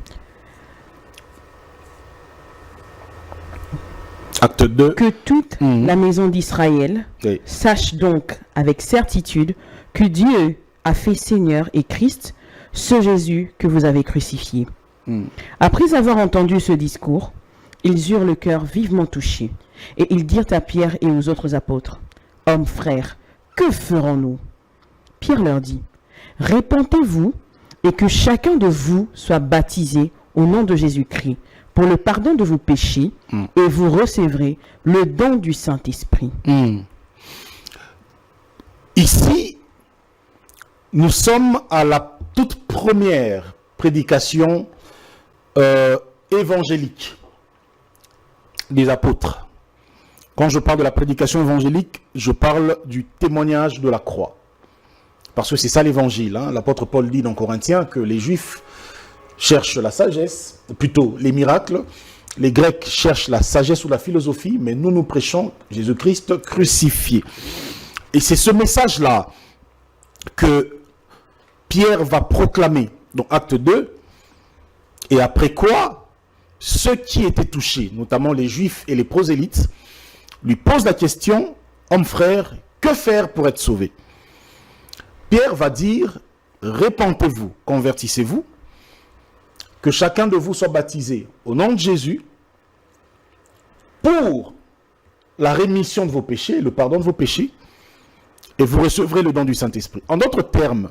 Acte 2. Que toute la maison d'Israël Oui. sache donc avec certitude que Dieu a fait Seigneur et Christ, ce Jésus que vous avez crucifié. Après avoir entendu ce discours, ils eurent le cœur vivement touché, et ils dirent à Pierre et aux autres apôtres, « Hommes, frères, que ferons-nous » Pierre leur dit, « Répentez-vous et que chacun de vous soit baptisé au nom de Jésus-Christ pour le pardon de vos péchés, et vous recevrez le don du Saint-Esprit. » Ici, nous sommes à la toute première prédication évangélique des apôtres. Quand je parle de la prédication évangélique, je parle du témoignage de la croix. Parce que c'est ça l'évangile. L'apôtre Paul dit dans Corinthiens que les Juifs cherchent la sagesse, plutôt les miracles. Les Grecs cherchent la sagesse ou la philosophie, mais nous prêchons Jésus-Christ crucifié. Et c'est ce message-là que Pierre va proclamer dans Acte 2, et après quoi, ceux qui étaient touchés, notamment les Juifs et les prosélytes, lui posent la question, « Homme frère, que faire pour être sauvé ?» Pierre va dire, « Répentez-vous, convertissez-vous, que chacun de vous soit baptisé au nom de Jésus pour la rémission de vos péchés, le pardon de vos péchés, et vous recevrez le don du Saint-Esprit. » En d'autres termes,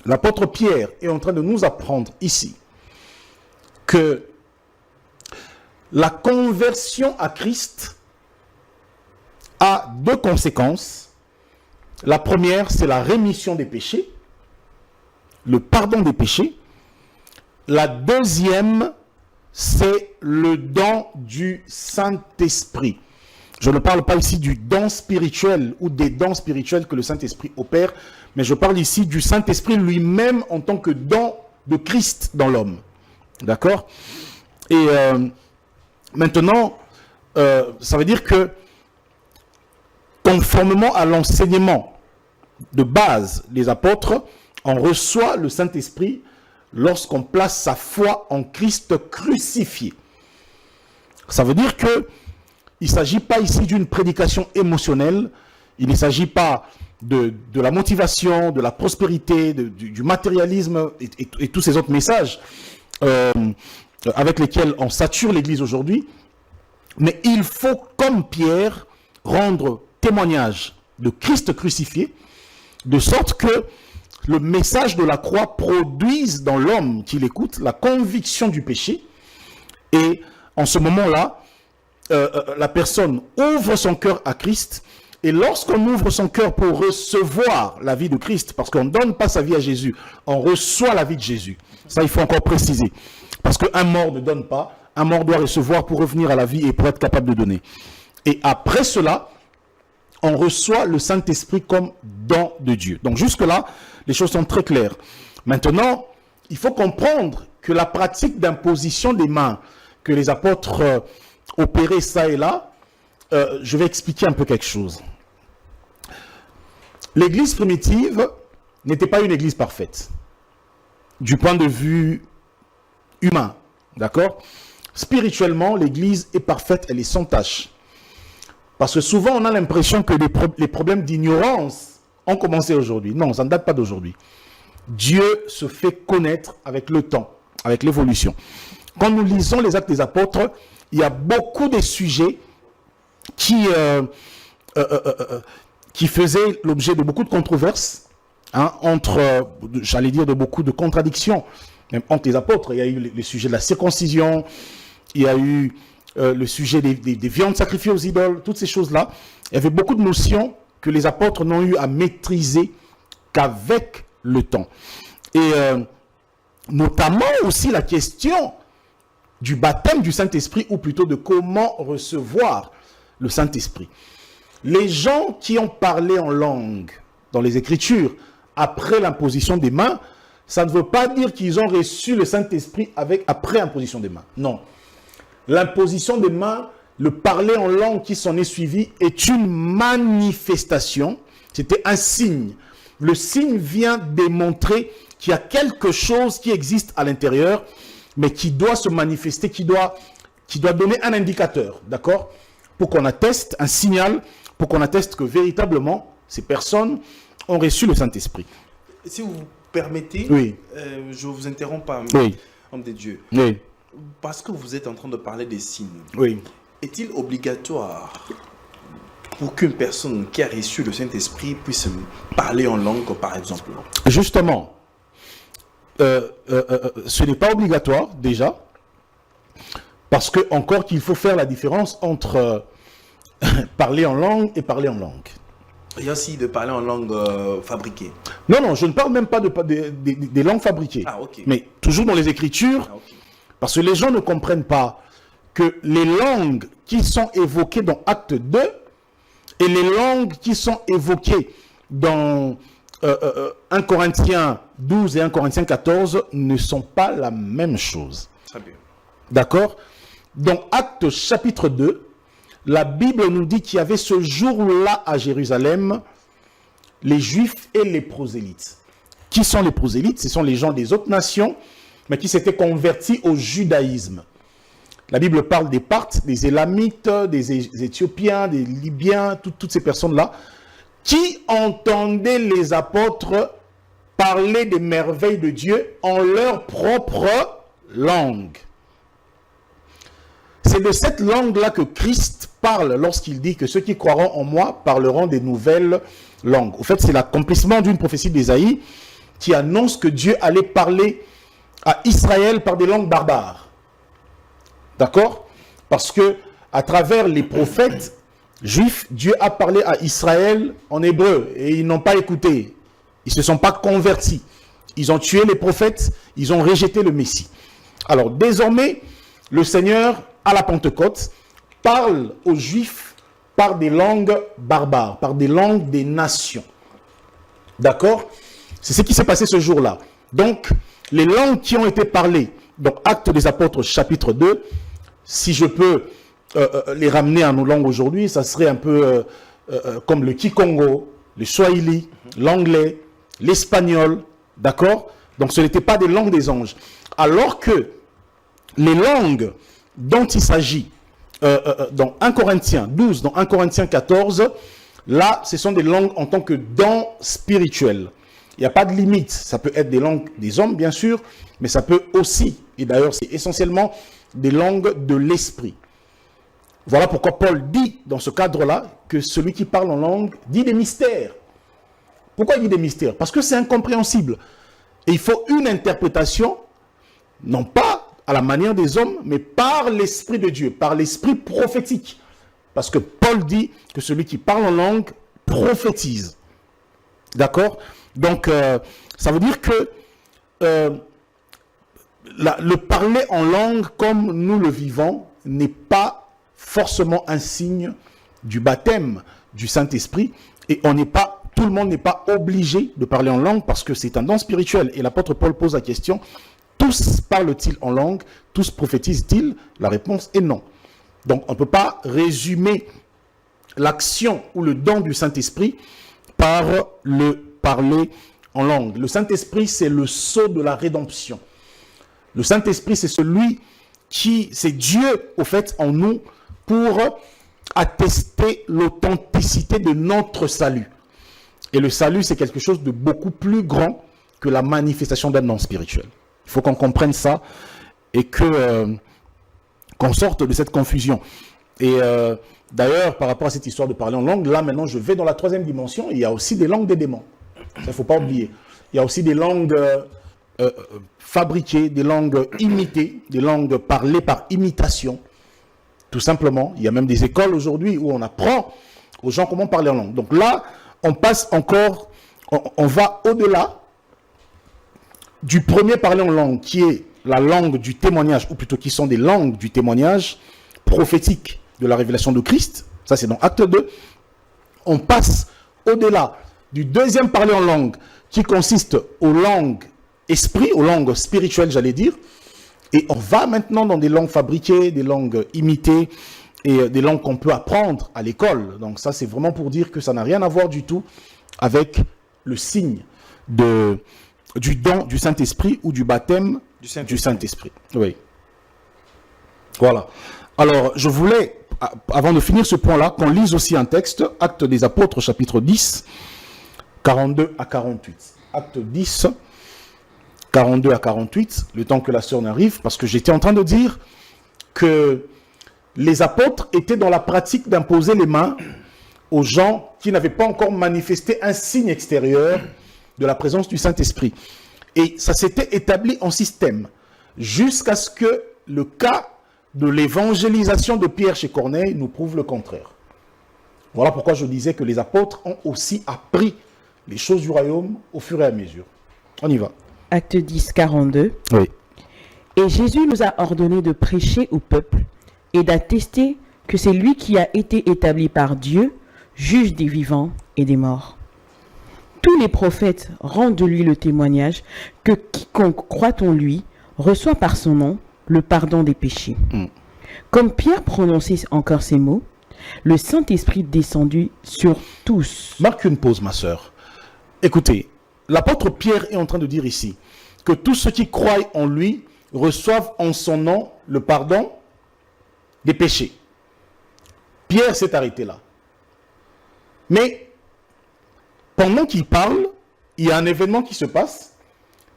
l'apôtre Pierre est en train de nous apprendre ici que la conversion à Christ a deux conséquences. La première, c'est la rémission des péchés, le pardon des péchés. La deuxième, c'est le don du Saint-Esprit. Je ne parle pas ici du don spirituel ou des dons spirituels que le Saint-Esprit opère, mais je parle ici du Saint-Esprit lui-même en tant que don de Christ dans l'homme. D'accord? Et maintenant, ça veut dire que, conformément à l'enseignement de base des apôtres, on reçoit le Saint-Esprit lorsqu'on place sa foi en Christ crucifié. Ça veut dire que il ne s'agit pas ici d'une prédication émotionnelle, il ne s'agit pas de la motivation, de la prospérité, du matérialisme et tous ces autres messages avec lesquels on sature l'Église aujourd'hui. Mais il faut, comme Pierre, rendre témoignage de Christ crucifié, de sorte que le message de la croix produise dans l'homme qui l'écoute la conviction du péché. Et en ce moment-là, la personne ouvre son cœur à Christ. Et lorsqu'on ouvre son cœur pour recevoir la vie de Christ, parce qu'on ne donne pas sa vie à Jésus, on reçoit la vie de Jésus. Ça, il faut encore préciser. Parce qu'un mort ne donne pas, un mort doit recevoir pour revenir à la vie et pour être capable de donner. Et après cela, on reçoit le Saint-Esprit comme don de Dieu. Donc jusque-là, les choses sont très claires. Maintenant, il faut comprendre que la pratique d'imposition des mains que les apôtres opéraient ça et là, je vais expliquer un peu quelque chose. L'église primitive n'était pas une église parfaite, du point de vue humain, d'accord? Spirituellement, l'église est parfaite, elle est sans tache. Parce que souvent, on a l'impression que les problèmes d'ignorance ont commencé aujourd'hui. Non, ça ne date pas d'aujourd'hui. Dieu se fait connaître avec le temps, avec l'évolution. Quand nous lisons les Actes des Apôtres, il y a beaucoup de sujets qui faisaient l'objet de beaucoup de controverses, entre, j'allais dire, de beaucoup de contradictions, même entre les apôtres. Il y a eu le sujet de la circoncision, il y a eu le sujet des viandes sacrifiées aux idoles, toutes ces choses-là. Il y avait beaucoup de notions que les apôtres n'ont eu à maîtriser qu'avec le temps. Et notamment aussi la question du baptême du Saint-Esprit, ou plutôt de comment recevoir le Saint-Esprit. Les gens qui ont parlé en langue dans les Écritures après l'imposition des mains, ça ne veut pas dire qu'ils ont reçu le Saint-Esprit après imposition des mains. Non. L'imposition des mains, le parler en langue qui s'en est suivi, est une manifestation. C'était un signe. Le signe vient démontrer qu'il y a quelque chose qui existe à l'intérieur, mais qui doit se manifester, qui doit donner un indicateur, d'accord? Pour qu'on atteste, un signal, pour qu'on atteste que véritablement, ces personnes ont reçu le Saint-Esprit. Si vous permettez, oui. Je vous interromps pas, oui. Homme de Dieu. Oui. Parce que vous êtes en train de parler des signes. Oui. Est-il obligatoire pour qu'une personne qui a reçu le Saint-Esprit puisse parler en langue, par exemple? Justement, ce n'est pas obligatoire déjà, parce que encore qu'il faut faire la différence entre parler en langue et parler en langue. Il y a aussi de parler en langue fabriquée. Non, je ne parle même pas des langues fabriquées. Ah, ok. Mais toujours dans les Écritures, Okay. Parce que les gens ne comprennent pas que les langues qui sont évoquées dans Acte 2 et les langues qui sont évoquées dans 1 Corinthiens 12 et 1 Corinthiens 14 ne sont pas la même chose. Très bien. D'accord? Dans Acte chapitre 2, la Bible nous dit qu'il y avait ce jour-là à Jérusalem les Juifs et les prosélytes. Qui sont les prosélytes? Ce sont les gens des autres nations, mais qui s'étaient convertis au judaïsme. La Bible parle des Parthes, des Élamites, des Éthiopiens, des Libyens, toutes ces personnes-là, qui entendaient les apôtres parler des merveilles de Dieu en leur propre langue. C'est de cette langue-là que Christ parle lorsqu'il dit que ceux qui croiront en moi parleront des nouvelles langues. Au fait, c'est l'accomplissement d'une prophétie d'Ésaïe qui annonce que Dieu allait parler à Israël par des langues barbares. D'accord? Parce que à travers les prophètes juifs, Dieu a parlé à Israël en hébreu et ils n'ont pas écouté. Ils ne se sont pas convertis. Ils ont tué les prophètes, ils ont rejeté le Messie. Alors désormais, le Seigneur, à la Pentecôte, parle aux Juifs par des langues barbares, par des langues des nations. D'accord? C'est ce qui s'est passé ce jour-là. Donc, les langues qui ont été parlées, donc Actes des Apôtres, chapitre 2, si je peux les ramener à nos langues aujourd'hui, ça serait un peu comme le Kikongo, le Swahili, l'anglais, l'espagnol, d'accord? Donc, ce n'était pas des langues des anges. Alors que les langues dont il s'agit dans 1 Corinthiens 12, dans 1 Corinthiens 14, là, ce sont des langues en tant que dons spirituels. Il n'y a pas de limite. Ça peut être des langues des hommes, bien sûr, mais ça peut aussi, et d'ailleurs c'est essentiellement, des langues de l'esprit. Voilà pourquoi Paul dit, dans ce cadre-là, que celui qui parle en langue dit des mystères. Pourquoi il dit des mystères? Parce que c'est incompréhensible. Et il faut une interprétation, non pas à la manière des hommes, mais par l'Esprit de Dieu, par l'Esprit prophétique. Parce que Paul dit que celui qui parle en langue prophétise. D'accord? Donc, ça veut dire que le parler en langue comme nous le vivons n'est pas forcément un signe du baptême du Saint-Esprit. Et tout le monde n'est pas obligé de parler en langue parce que c'est un don spirituel. Et l'apôtre Paul pose la question, tous parlent-ils en langue? Tous prophétisent-ils? La réponse est non. Donc on ne peut pas résumer l'action ou le don du Saint-Esprit par le parler en langue. Le Saint-Esprit, c'est le sceau de la rédemption. Le Saint-Esprit, c'est Dieu, au fait, en nous, pour attester l'authenticité de notre salut. Et le salut, c'est quelque chose de beaucoup plus grand que la manifestation d'un don spirituel. Il faut qu'on comprenne ça et qu'on sorte de cette confusion. Et d'ailleurs, par rapport à cette histoire de parler en langue, là maintenant, je vais dans la troisième dimension. Il y a aussi des langues des démons. Ça, il ne faut pas oublier. Il y a aussi des langues fabriquées, des langues imitées, des langues parlées par imitation. Tout simplement. Il y a même des écoles aujourd'hui où on apprend aux gens comment parler en langue. Donc là, on passe encore, on va au-delà du premier parler en langue, qui est la langue du témoignage, ou plutôt qui sont des langues du témoignage prophétique de la révélation de Christ. Ça, c'est dans Acte 2. On passe au-delà du deuxième parler en langue, qui consiste aux langues esprit, aux langues spirituelles, j'allais dire. Et on va maintenant dans des langues fabriquées, des langues imitées, et des langues qu'on peut apprendre à l'école. Donc ça, c'est vraiment pour dire que ça n'a rien à voir du tout avec le signe du don du Saint-Esprit ou du baptême du Saint-Esprit. Oui. Voilà. Alors, je voulais, avant de finir ce point-là, qu'on lise aussi un texte, Actes des Apôtres, chapitre 10, 42 à 48. Acte 10, 42 à 48, le temps que la sœur n'arrive, parce que j'étais en train de dire que les apôtres étaient dans la pratique d'imposer les mains aux gens qui n'avaient pas encore manifesté un signe extérieur de la présence du Saint-Esprit. Et ça s'était établi en système, jusqu'à ce que le cas de l'évangélisation de Pierre chez Corneille nous prouve le contraire. Voilà pourquoi je disais que les apôtres ont aussi appris les choses du royaume au fur et à mesure. On y va. Acte 10, 42. Oui. Et Jésus nous a ordonné de prêcher au peuple et d'attester que c'est lui qui a été établi par Dieu, juge des vivants et des morts. Tous les prophètes rendent de lui le témoignage que quiconque croit en lui reçoit par son nom le pardon des péchés. Comme Pierre prononçait encore ces mots, le Saint-Esprit descendu sur tous. Marque une pause, ma sœur. Écoutez, l'apôtre Pierre est en train de dire ici que tous ceux qui croient en lui reçoivent en son nom le pardon des péchés. Pierre s'est arrêté là. Mais pendant qu'il parle, il y a un événement qui se passe,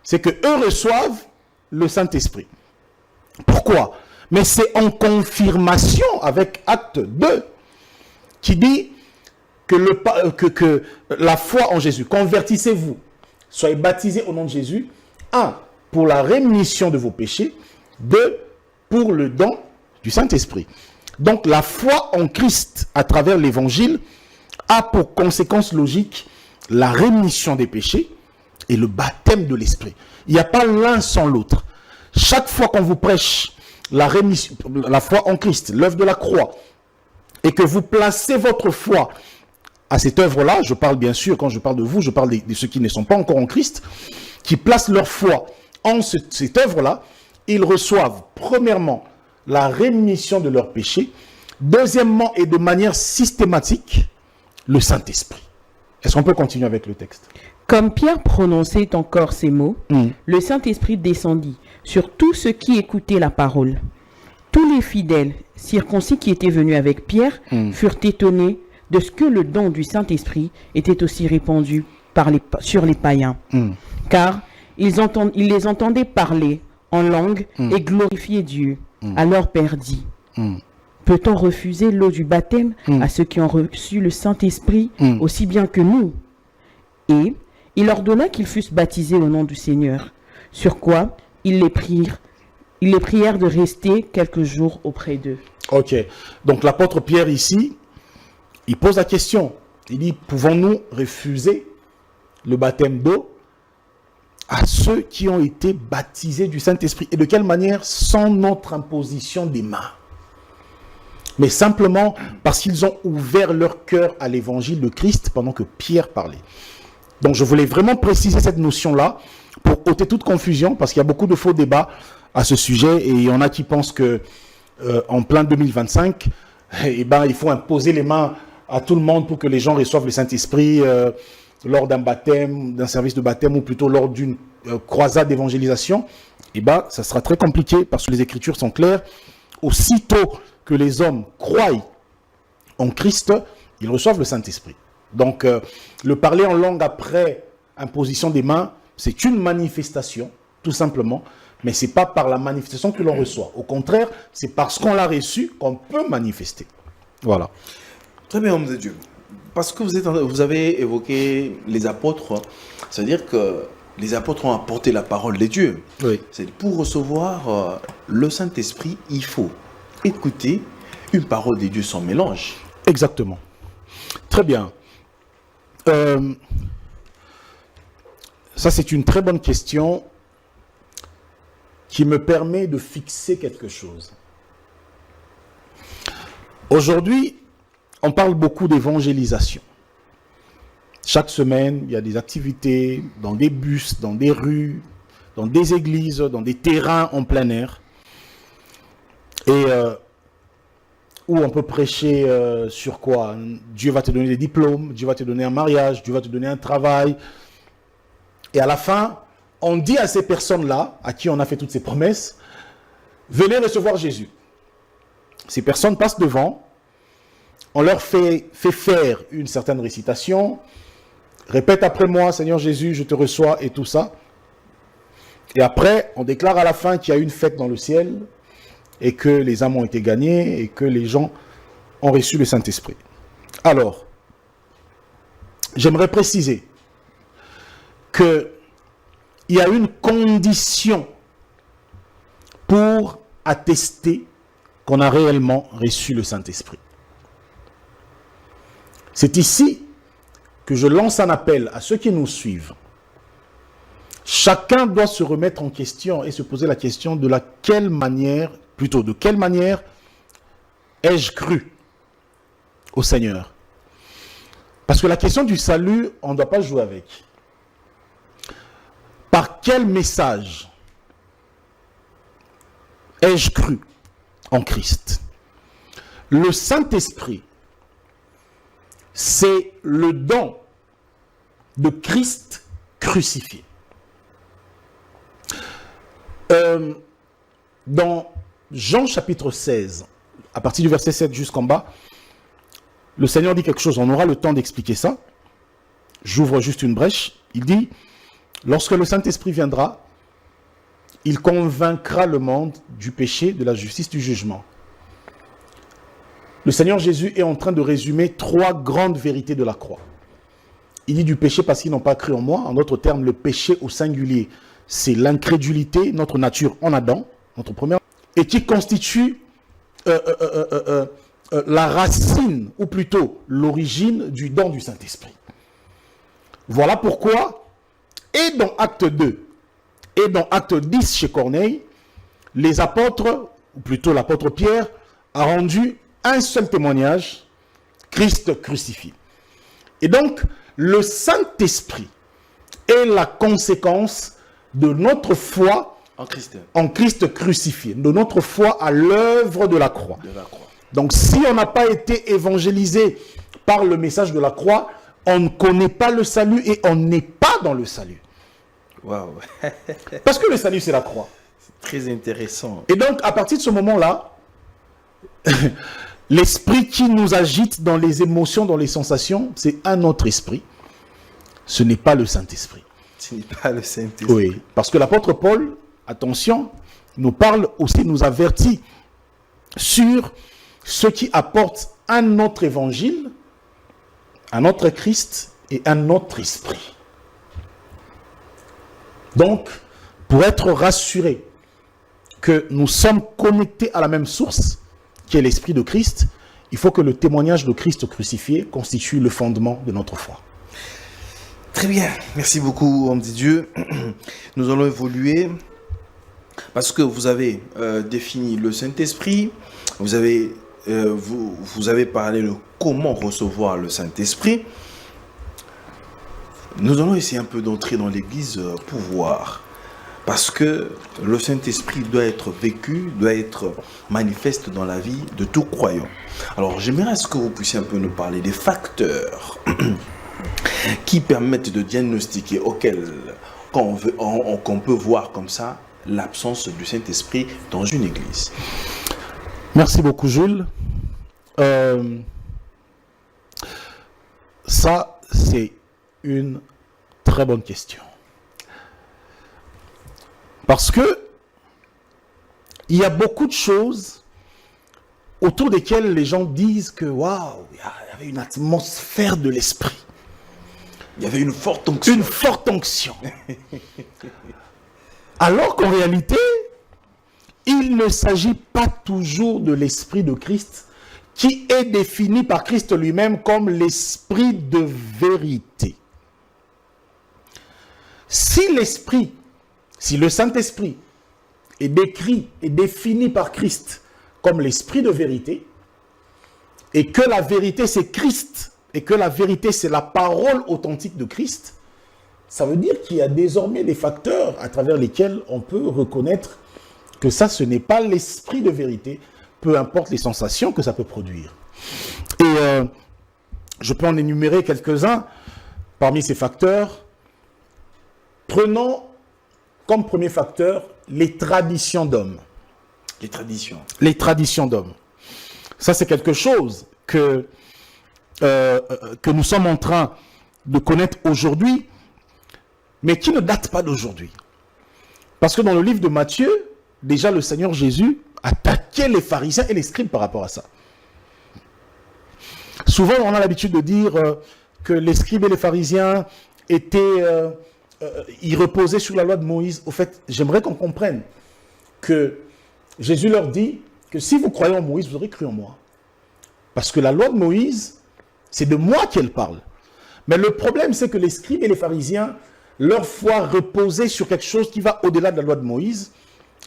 c'est que eux reçoivent le Saint-Esprit. Pourquoi? Mais c'est en confirmation avec Acte 2 qui dit que la foi en Jésus, convertissez-vous, soyez baptisés au nom de Jésus, 1, pour la rémission de vos péchés, 2, pour le don du Saint-Esprit. Donc la foi en Christ à travers l'évangile a pour conséquence logique la rémission des péchés et le baptême de l'Esprit. Il n'y a pas l'un sans l'autre. Chaque fois qu'on vous prêche la foi en Christ, l'œuvre de la croix, et que vous placez votre foi à cette œuvre-là, je parle bien sûr, quand je parle de vous, je parle de ceux qui ne sont pas encore en Christ, qui placent leur foi en cette œuvre-là, ils reçoivent premièrement la rémission de leurs péchés, deuxièmement et de manière systématique, le Saint-Esprit. Est-ce qu'on peut continuer avec le texte? Comme Pierre prononçait encore ces mots, le Saint-Esprit descendit sur tous ceux qui écoutaient la parole. Tous les fidèles circoncis qui étaient venus avec Pierre furent étonnés de ce que le don du Saint-Esprit était aussi répandu sur les païens. Car ils les entendaient parler en langue et glorifier Dieu. Alors Père dit, peut-on refuser l'eau du baptême à ceux qui ont reçu le Saint-Esprit aussi bien que nous? Et il ordonna qu'ils fussent baptisés au nom du Seigneur, sur quoi ils les prièrent de rester quelques jours auprès d'eux. Ok, donc l'apôtre Pierre ici, il pose la question, il dit, pouvons-nous refuser le baptême d'eau à ceux qui ont été baptisés du Saint-Esprit? Et de quelle manière? Sans notre imposition des mains. mais simplement parce qu'ils ont ouvert leur cœur à l'évangile de Christ pendant que Pierre parlait. Donc je voulais vraiment préciser cette notion-là pour ôter toute confusion, parce qu'il y a beaucoup de faux débats à ce sujet, et il y en a qui pensent que en plein 2025, il faut imposer les mains à tout le monde pour que les gens reçoivent le Saint-Esprit lors d'un baptême, d'un service de baptême, ou plutôt lors d'une croisade d'évangélisation. Ça sera très compliqué, parce que les Écritures sont claires. Aussitôt que les hommes croient en Christ, ils reçoivent le Saint-Esprit. Donc, le parler en langue après imposition des mains, c'est une manifestation, tout simplement, mais ce n'est pas par la manifestation que l'on reçoit. Au contraire, c'est parce qu'on l'a reçu qu'on peut manifester. Voilà. Très bien, homme de Dieu. Parce que vous avez évoqué les apôtres, c'est-à-dire que les apôtres ont apporté la parole de Dieu. Oui. C'est pour recevoir le Saint-Esprit, il faut écouter une parole de Dieu sans mélange. Exactement. Très bien. Ça, c'est une très bonne question qui me permet de fixer quelque chose. Aujourd'hui, on parle beaucoup d'évangélisation. Chaque semaine, il y a des activités dans des bus, dans des rues, dans des églises, dans des terrains en plein air. Et où on peut prêcher sur quoi? Dieu va te donner des diplômes, Dieu va te donner un mariage, Dieu va te donner un travail. Et à la fin, on dit à ces personnes-là, à qui on a fait toutes ces promesses, venez recevoir Jésus. Ces personnes passent devant, on leur fait faire une certaine récitation, répète après moi, Seigneur Jésus, je te reçois, et tout ça. Et après, on déclare à la fin qu'il y a une fête dans le ciel, et que les âmes ont été gagnées, et que les gens ont reçu le Saint-Esprit. Alors, j'aimerais préciser qu'il y a une condition pour attester qu'on a réellement reçu le Saint-Esprit. C'est ici que je lance un appel à ceux qui nous suivent. Chacun doit se remettre en question et se poser la question de quelle manière ai-je cru au Seigneur? Parce que la question du salut, on ne doit pas jouer avec. Par quel message ai-je cru en Christ? Le Saint-Esprit, c'est le don de Christ crucifié. Dans Jean chapitre 16, à partir du verset 7 jusqu'en bas, le Seigneur dit quelque chose, on aura le temps d'expliquer ça. J'ouvre juste une brèche. Il dit, lorsque le Saint-Esprit viendra, il convaincra le monde du péché, de la justice, du jugement. Le Seigneur Jésus est en train de résumer 3 grandes vérités de la croix. Il dit du péché parce qu'ils n'ont pas cru en moi. En d'autres termes, le péché au singulier, c'est l'incrédulité, notre nature en Adam, notre première, et qui constitue la racine, ou plutôt l'origine du don du Saint-Esprit. Voilà pourquoi, et dans Acte 2, et dans Acte 10 chez Corneille, les apôtres, ou plutôt l'apôtre Pierre, a rendu un seul témoignage, Christ crucifié. Et donc, le Saint-Esprit est la conséquence de notre foi en Christ crucifié, de notre foi à l'œuvre de la croix. Donc, si on n'a pas été évangélisé par le message de la croix, on ne connaît pas le salut et on n'est pas dans le salut. Waouh. Parce que le salut, c'est la croix. C'est très intéressant. Et donc, à partir de ce moment-là, l'esprit qui nous agite dans les émotions, dans les sensations, c'est un autre esprit. Ce n'est pas le Saint-Esprit. Ce n'est pas le Saint-Esprit. Oui, parce que l'apôtre Paul, attention, nous parle aussi, nous avertit sur ce qui apporte un autre évangile, un autre Christ et un autre esprit. Donc, pour être rassuré que nous sommes connectés à la même source, qui est l'esprit de Christ, il faut que le témoignage de Christ crucifié constitue le fondement de notre foi. Très bien, merci beaucoup, homme de Dieu. Nous allons évoluer parce que vous avez défini le Saint-Esprit, vous avez vous avez parlé de comment recevoir le Saint-Esprit. Nous allons essayer un peu d'entrer dans l'église pour voir. Parce que le Saint-Esprit doit être vécu, doit être manifeste dans la vie de tout croyant. Alors, j'aimerais que vous puissiez un peu nous parler des facteurs qui permettent de diagnostiquer, qu'on peut voir comme ça l'absence du Saint-Esprit dans une église. Merci beaucoup, Jules. Ça, c'est une très bonne question. Parce que il y a beaucoup de choses autour desquelles les gens disent que waouh, il y avait une atmosphère de l'esprit. Il y avait une forte onction. Une forte onction. Alors qu'en réalité, il ne s'agit pas toujours de l'esprit de Christ qui est défini par Christ lui-même comme l'esprit de vérité. Si le Saint-Esprit est décrit et défini par Christ comme l'esprit de vérité, et que la vérité c'est Christ, et que la vérité c'est la parole authentique de Christ, ça veut dire qu'il y a désormais des facteurs à travers lesquels on peut reconnaître que ça, ce n'est pas l'esprit de vérité, peu importe les sensations que ça peut produire. Et je peux en énumérer quelques-uns parmi ces facteurs. Prenons comme premier facteur les traditions d'hommes. Les traditions. Les traditions d'hommes. Ça, c'est quelque chose que nous sommes en train de connaître aujourd'hui, mais qui ne date pas d'aujourd'hui. Parce que dans le livre de Matthieu, déjà le Seigneur Jésus attaquait les pharisiens et les scribes par rapport à ça. Souvent, on a l'habitude de dire que les scribes et les pharisiens ils reposaient sur la loi de Moïse. Au fait, j'aimerais qu'on comprenne que Jésus leur dit que si vous croyez en Moïse, vous aurez cru en moi. Parce que la loi de Moïse, c'est de moi qu'elle parle. Mais le problème, c'est que les scribes et les pharisiens, leur foi reposait sur quelque chose qui va au-delà de la loi de Moïse.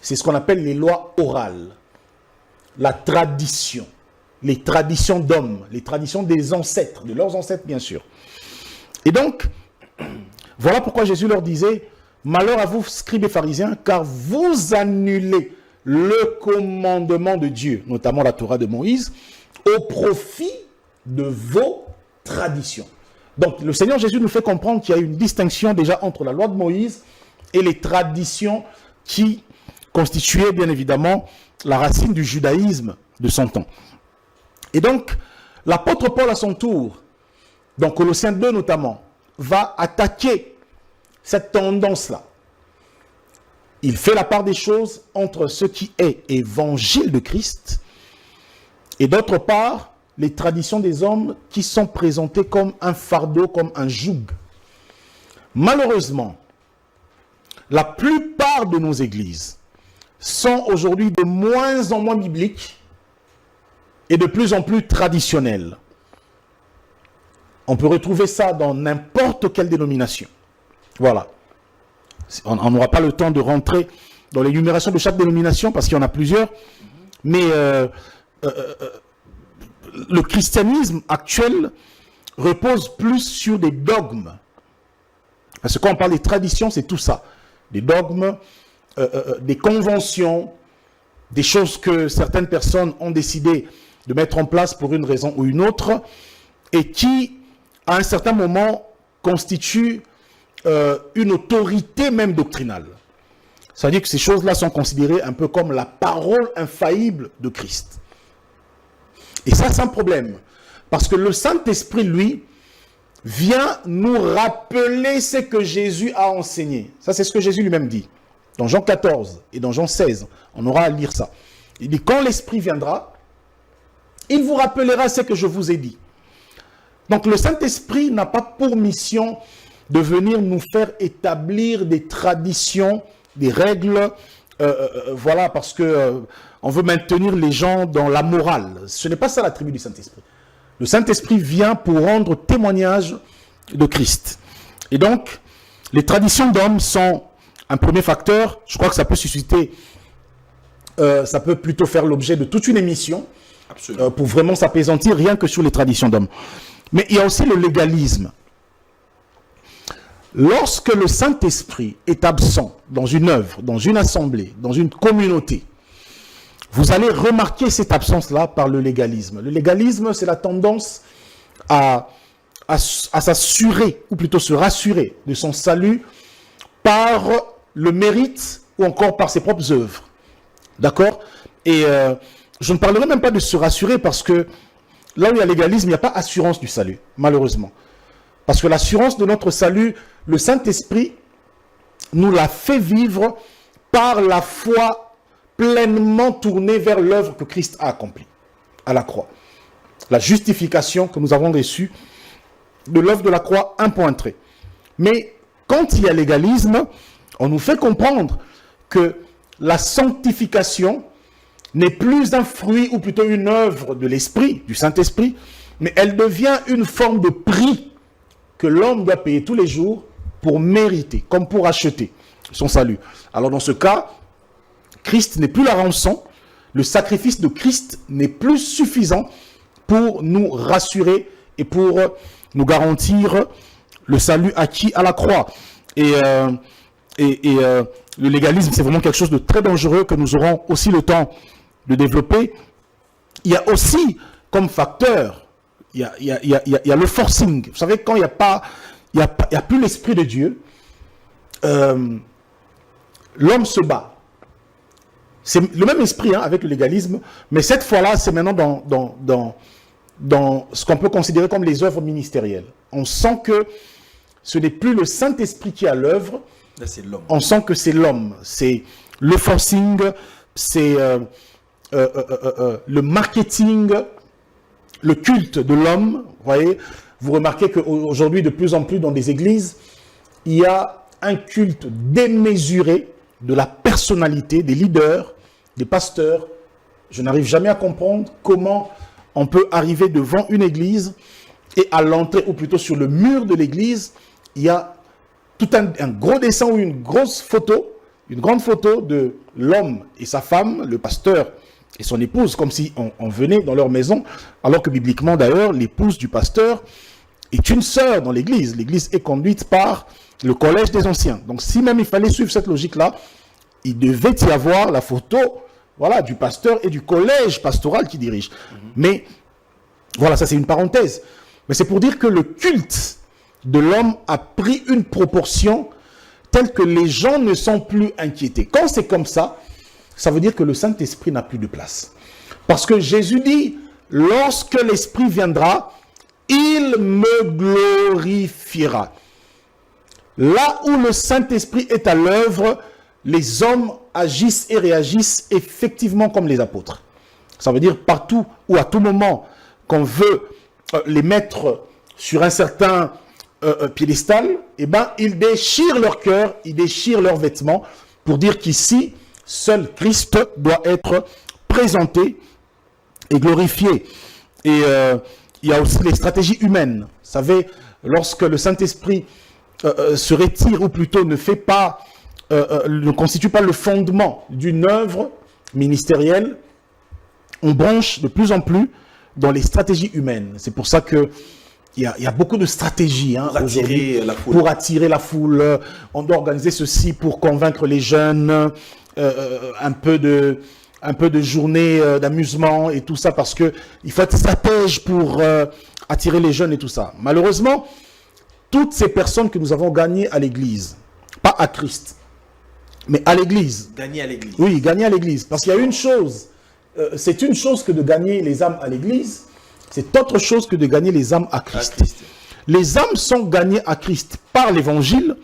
C'est ce qu'on appelle les lois orales. La tradition. Les traditions d'hommes. Les traditions des ancêtres. De leurs ancêtres, bien sûr. Et donc, voilà pourquoi Jésus leur disait « Malheur à vous, scribes et pharisiens, car vous annulez le commandement de Dieu, notamment la Torah de Moïse, au profit de vos traditions. » Donc, le Seigneur Jésus nous fait comprendre qu'il y a une distinction déjà entre la loi de Moïse et les traditions qui constituaient bien évidemment la racine du judaïsme de son temps. Et donc, l'apôtre Paul à son tour, dans Colossiens 2 notamment, va attaquer cette tendance-là. Il fait la part des choses entre ce qui est évangile de Christ et d'autre part, les traditions des hommes qui sont présentées comme un fardeau, comme un joug. Malheureusement, la plupart de nos églises sont aujourd'hui de moins en moins bibliques et de plus en plus traditionnelles. On peut retrouver ça dans n'importe quelle dénomination. Voilà. On n'aura pas le temps de rentrer dans l'énumération de chaque dénomination parce qu'il y en a plusieurs. Mais le christianisme actuel repose plus sur des dogmes. Parce que quand on parle des traditions, c'est tout ça. Des dogmes, des conventions, des choses que certaines personnes ont décidé de mettre en place pour une raison ou une autre et qui, à un certain moment, constituent une autorité même doctrinale. C'est-à-dire que ces choses-là sont considérées un peu comme la parole infaillible de Christ. Et ça, c'est un problème. Parce que le Saint-Esprit, lui, vient nous rappeler ce que Jésus a enseigné. Ça, c'est ce que Jésus lui-même dit. Dans Jean 14 et dans Jean 16, on aura à lire ça. Il dit, quand l'Esprit viendra, il vous rappellera ce que je vous ai dit. Donc, le Saint-Esprit n'a pas pour mission de venir nous faire établir des traditions, des règles, voilà, parce que on veut maintenir les gens dans la morale. Ce n'est pas ça l'attribut du Saint-Esprit. Le Saint-Esprit vient pour rendre témoignage de Christ. Et donc, les traditions d'hommes sont un premier facteur. Je crois que ça peut susciter, ça peut plutôt faire l'objet de toute une émission, pour vraiment s'apaisantir rien que sur les traditions d'hommes. Mais il y a aussi le légalisme. Lorsque le Saint-Esprit est absent dans une œuvre, dans une assemblée, dans une communauté, vous allez remarquer cette absence-là par le légalisme. Le légalisme, c'est la tendance à s'assurer, ou plutôt se rassurer de son salut par le mérite ou encore par ses propres œuvres. D'accord? Et je ne parlerai même pas de se rassurer parce que là où il y a légalisme, il n'y a pas assurance du salut, malheureusement. Parce que l'assurance de notre salut, le Saint-Esprit nous l'a fait vivre par la foi pleinement tournée vers l'œuvre que Christ a accomplie à la croix. La justification que nous avons reçue de l'œuvre de la croix, un point trait. Mais quand il y a légalisme, on nous fait comprendre que la sanctification n'est plus un fruit ou plutôt une œuvre de l'Esprit, du Saint-Esprit, mais elle devient une forme de prix que l'homme doit payer tous les jours pour mériter, comme pour acheter son salut. Alors dans ce cas, Christ n'est plus la rançon, le sacrifice de Christ n'est plus suffisant pour nous rassurer et pour nous garantir le salut acquis à la croix. Et le légalisme, c'est vraiment quelque chose de très dangereux que nous aurons aussi le temps de développer. Il y a aussi comme facteur, il y a le forcing. Vous savez, quand il n'y a plus l'Esprit de Dieu, l'homme se bat. C'est le même esprit avec le légalisme, mais cette fois-là, c'est maintenant dans ce qu'on peut considérer comme les œuvres ministérielles. On sent que ce n'est plus le Saint-Esprit qui est à l'œuvre, on sent que c'est l'homme. C'est le forcing, c'est le marketing, le culte de l'homme. Vous remarquez qu'aujourd'hui, de plus en plus dans des églises, il y a un culte démesuré de la personnalité des leaders, des pasteurs. Je n'arrive jamais à comprendre comment on peut arriver devant une église et à l'entrée, ou plutôt sur le mur de l'église, il y a tout un gros dessin ou une grosse photo, une grande photo de l'homme et sa femme, le pasteur et son épouse, comme si on venait dans leur maison, alors que bibliquement d'ailleurs, l'épouse du pasteur est une sœur dans l'église. L'église est conduite par le collège des anciens. Donc si même il fallait suivre cette logique-là, il devait y avoir la photo, voilà, du pasteur et du collège pastoral qui dirige. Mais voilà, ça c'est une parenthèse. Mais c'est pour dire que le culte de l'homme a pris une proportion telle que les gens ne sont plus inquiétés. Quand c'est comme ça, ça veut dire que le Saint-Esprit n'a plus de place. Parce que Jésus dit, lorsque l'Esprit viendra, il me glorifiera. Là où le Saint-Esprit est à l'œuvre, les hommes agissent et réagissent effectivement comme les apôtres. Ça veut dire partout ou à tout moment qu'on veut les mettre sur un certain piédestal, eh ben, ils déchirent leur cœur, ils déchirent leurs vêtements pour dire qu'ici, seul Christ doit être présenté et glorifié. Et il y a aussi les stratégies humaines. Vous savez, lorsque le Saint-Esprit se retire, ou plutôt ne constitue pas le fondement d'une œuvre ministérielle, on branche de plus en plus dans les stratégies humaines. C'est pour ça que il y a beaucoup de stratégies aujourd'hui pour attirer la foule. On doit organiser ceci pour convaincre les jeunes, un peu de journées d'amusement et tout ça, parce que il faut être stratège pour attirer les jeunes et tout ça. Malheureusement, toutes ces personnes que nous avons gagnées à l'église, pas à Christ, mais à l'église. Gagner à l'église. Oui, gagner à l'église. Parce qu'il y a une chose, c'est une chose que de gagner les âmes à l'église, c'est autre chose que de gagner les âmes à Christ. Les âmes sont gagnées à Christ par l'évangile,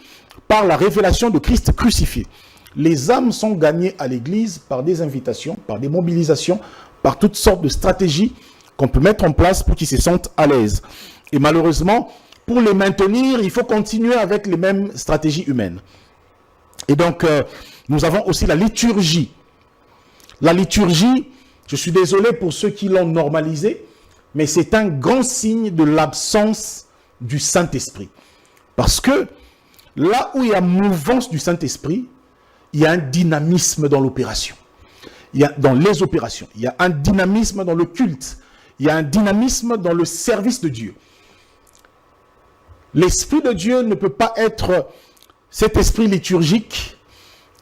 par la révélation de Christ crucifié. Les âmes sont gagnées à l'église par des invitations, par des mobilisations, par toutes sortes de stratégies qu'on peut mettre en place pour qu'ils se sentent à l'aise. Et malheureusement, pour les maintenir, il faut continuer avec les mêmes stratégies humaines. Et donc, nous avons aussi la liturgie. La liturgie, je suis désolé pour ceux qui l'ont normalisée, mais c'est un grand signe de l'absence du Saint-Esprit. Parce que là où il y a mouvance du Saint-Esprit, il y a un dynamisme dans l'opération. il y a dans les opérations, il y a un dynamisme dans le culte, il y a un dynamisme dans le service de Dieu. L'Esprit de Dieu ne peut pas être cet esprit liturgique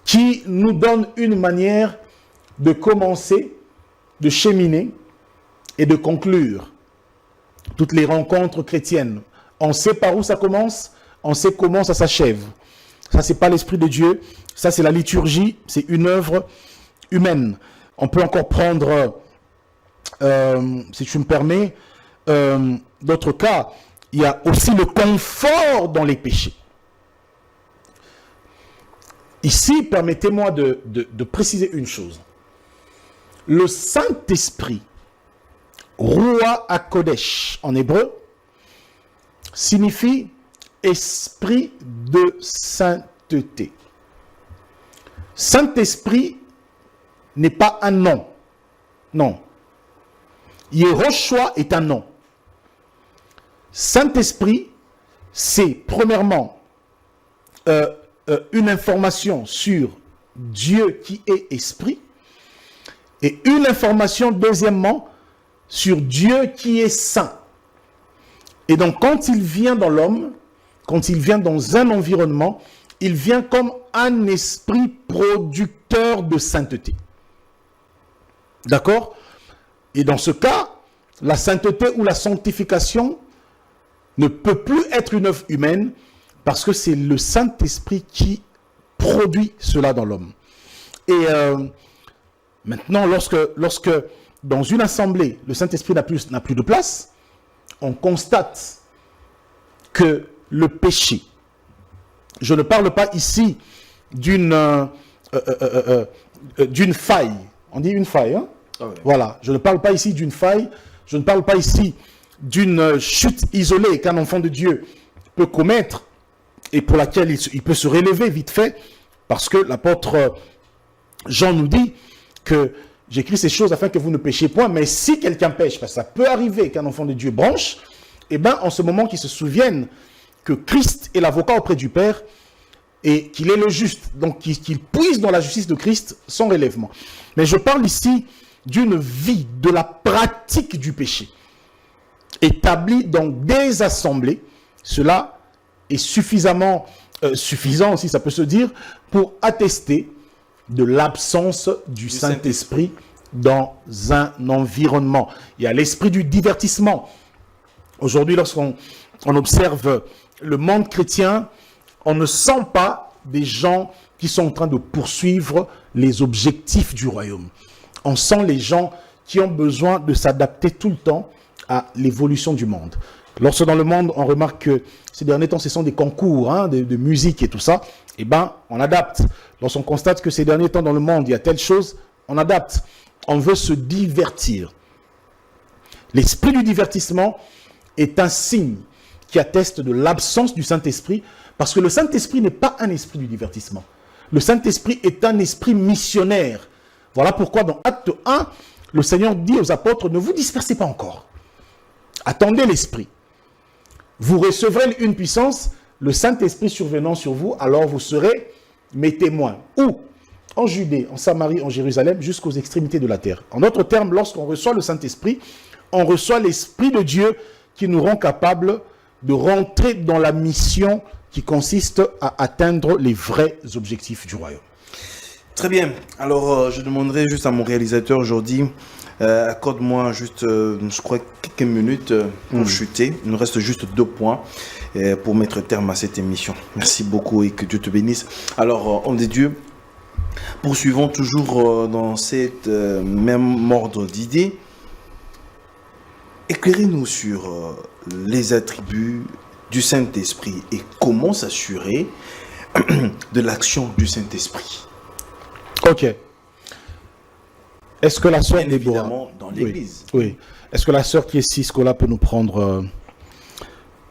qui nous donne une manière de commencer, de cheminer et de conclure toutes les rencontres chrétiennes. On sait par où ça commence, on sait comment ça s'achève. Ça, c'est pas l'Esprit de Dieu, ça c'est la liturgie, c'est une œuvre humaine. On peut encore prendre, si tu me permets, d'autres cas. Il y a aussi le confort dans les péchés. Ici, permettez-moi de préciser une chose. Le Saint-Esprit, Ruach HaKodesh en hébreu, signifie esprit de sainteté. Saint-Esprit n'est pas un nom. Non. Yehoshua est un nom. Saint-Esprit, c'est premièrement une information sur Dieu qui est esprit et une information deuxièmement sur Dieu qui est saint. Et donc quand il vient dans l'homme, quand il vient dans un environnement, il vient comme un esprit producteur de sainteté. D'accord? Et dans ce cas, la sainteté ou la sanctification ne peut plus être une œuvre humaine parce que c'est le Saint-Esprit qui produit cela dans l'homme. Et maintenant, lorsque dans une assemblée, le Saint-Esprit n'a plus de place, on constate que le péché, je ne parle pas ici d'une faille, on dit une faille, hein? Ah ouais. Voilà, je ne parle pas ici d'une faille, je ne parle pas ici d'une chute isolée qu'un enfant de Dieu peut commettre et pour laquelle il peut se relever vite fait, parce que l'apôtre Jean nous dit que j'écris ces choses afin que vous ne péchiez point, mais si quelqu'un pêche, parce que ça peut arriver qu'un enfant de Dieu branche, et bien en ce moment qu'il se souvienne que Christ est l'avocat auprès du Père et qu'il est le juste, donc qu'il puise dans la justice de Christ son relèvement. Mais je parle ici d'une vie, de la pratique du péché, établie dans des assemblées. Cela est suffisant aussi, ça peut se dire, pour attester de l'absence du Saint-Esprit dans un environnement. Il y a l'esprit du divertissement. Aujourd'hui, lorsqu'on observe le monde chrétien, on ne sent pas des gens qui sont en train de poursuivre les objectifs du royaume. On sent les gens qui ont besoin de s'adapter tout le temps à l'évolution du monde. Lorsque dans le monde, on remarque que ces derniers temps, ce sont des concours de musique et tout ça, eh bien, on adapte. Lorsqu'on constate que ces derniers temps dans le monde, il y a telle chose, on adapte. On veut se divertir. L'esprit du divertissement est un signe qui atteste de l'absence du Saint-Esprit, parce que le Saint-Esprit n'est pas un esprit du divertissement. Le Saint-Esprit est un esprit missionnaire. Voilà pourquoi dans Acte 1, le Seigneur dit aux apôtres, ne vous dispersez pas encore. Attendez l'Esprit. Vous recevrez une puissance, le Saint-Esprit survenant sur vous, alors vous serez mes témoins. Où? En Judée, en Samarie, en Jérusalem, jusqu'aux extrémités de la terre. En d'autres termes, lorsqu'on reçoit le Saint-Esprit, on reçoit l'Esprit de Dieu qui nous rend capables de rentrer dans la mission qui consiste à atteindre les vrais objectifs du royaume. Très bien. Alors, je demanderai juste à mon réalisateur aujourd'hui, accorde-moi juste, je crois, quelques minutes pour chuter. Il nous reste juste 2 points pour mettre terme à cette émission. Merci beaucoup et que Dieu te bénisse. Alors, homme de Dieu, poursuivons toujours dans cette même ordre d'idées. Éclairez-nous sur les attributs du Saint-Esprit et comment s'assurer de l'action du Saint-Esprit. Ok. Est-ce que la sœur Déborah, évidemment dans l'église. Oui. Est-ce que la sœur qui est Siskola peut nous prendre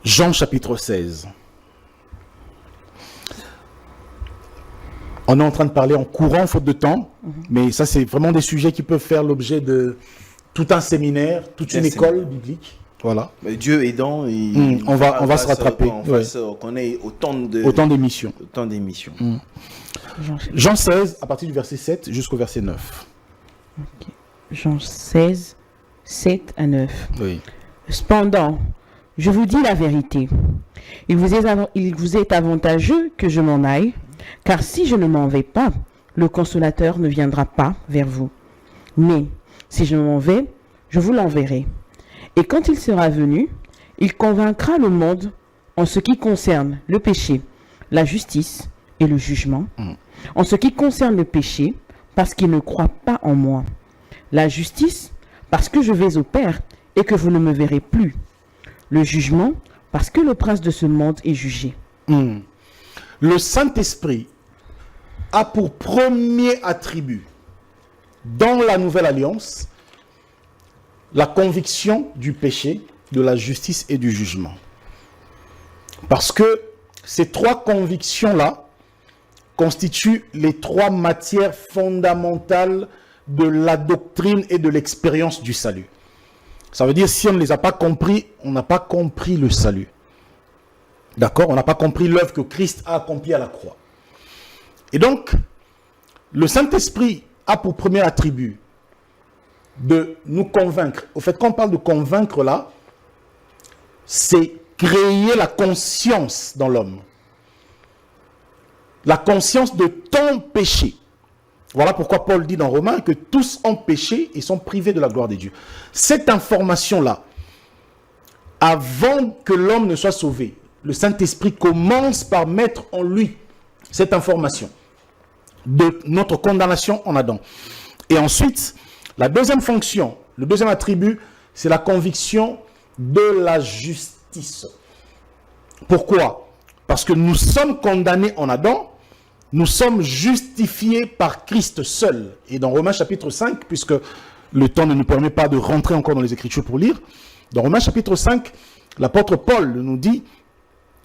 Jean chapitre 16? On est en train de parler en courant, faute de temps, mais ça c'est vraiment des sujets qui peuvent faire l'objet de tout un séminaire, toute une école biblique. Voilà. Mais Dieu aidant, on va se rattraper. Qu'on ait autant d'émissions. Autant d'émissions. Jean 16, à partir du verset 7 jusqu'au verset 9. Jean 16, 7 à 9. Oui. Cependant, je vous dis la vérité. Il vous est avantageux que je m'en aille, car si je ne m'en vais pas, le consolateur ne viendra pas vers vous. Mais si je m'en vais, je vous l'enverrai. Et quand il sera venu, il convaincra le monde en ce qui concerne le péché, la justice et le jugement. En ce qui concerne le péché, parce qu'il ne croit pas en moi. La justice, parce que je vais au Père et que vous ne me verrez plus. Le jugement, parce que le prince de ce monde est jugé. Le Saint-Esprit a pour premier attribut dans la Nouvelle Alliance la conviction du péché, de la justice et du jugement. Parce que ces trois convictions-là constituent les trois matières fondamentales de la doctrine et de l'expérience du salut. Ça veut dire, si on ne les a pas compris, on n'a pas compris le salut. D'accord? On n'a pas compris l'œuvre que Christ a accomplie à la croix. Et donc, le Saint-Esprit a pour premier attribut de nous convaincre. Au fait, quand on parle de convaincre là, c'est créer la conscience dans l'homme. La conscience de ton péché. Voilà pourquoi Paul dit dans Romains que tous ont péché et sont privés de la gloire de Dieu. Cette information-là, avant que l'homme ne soit sauvé, le Saint-Esprit commence par mettre en lui cette information de notre condamnation en Adam. Et ensuite, la deuxième fonction, le deuxième attribut, c'est la conviction de la justice. Pourquoi? Parce que nous sommes condamnés en Adam, nous sommes justifiés par Christ seul. Et dans Romains chapitre 5, puisque le temps ne nous permet pas de rentrer encore dans les Écritures pour lire, dans Romains chapitre 5, l'apôtre Paul nous dit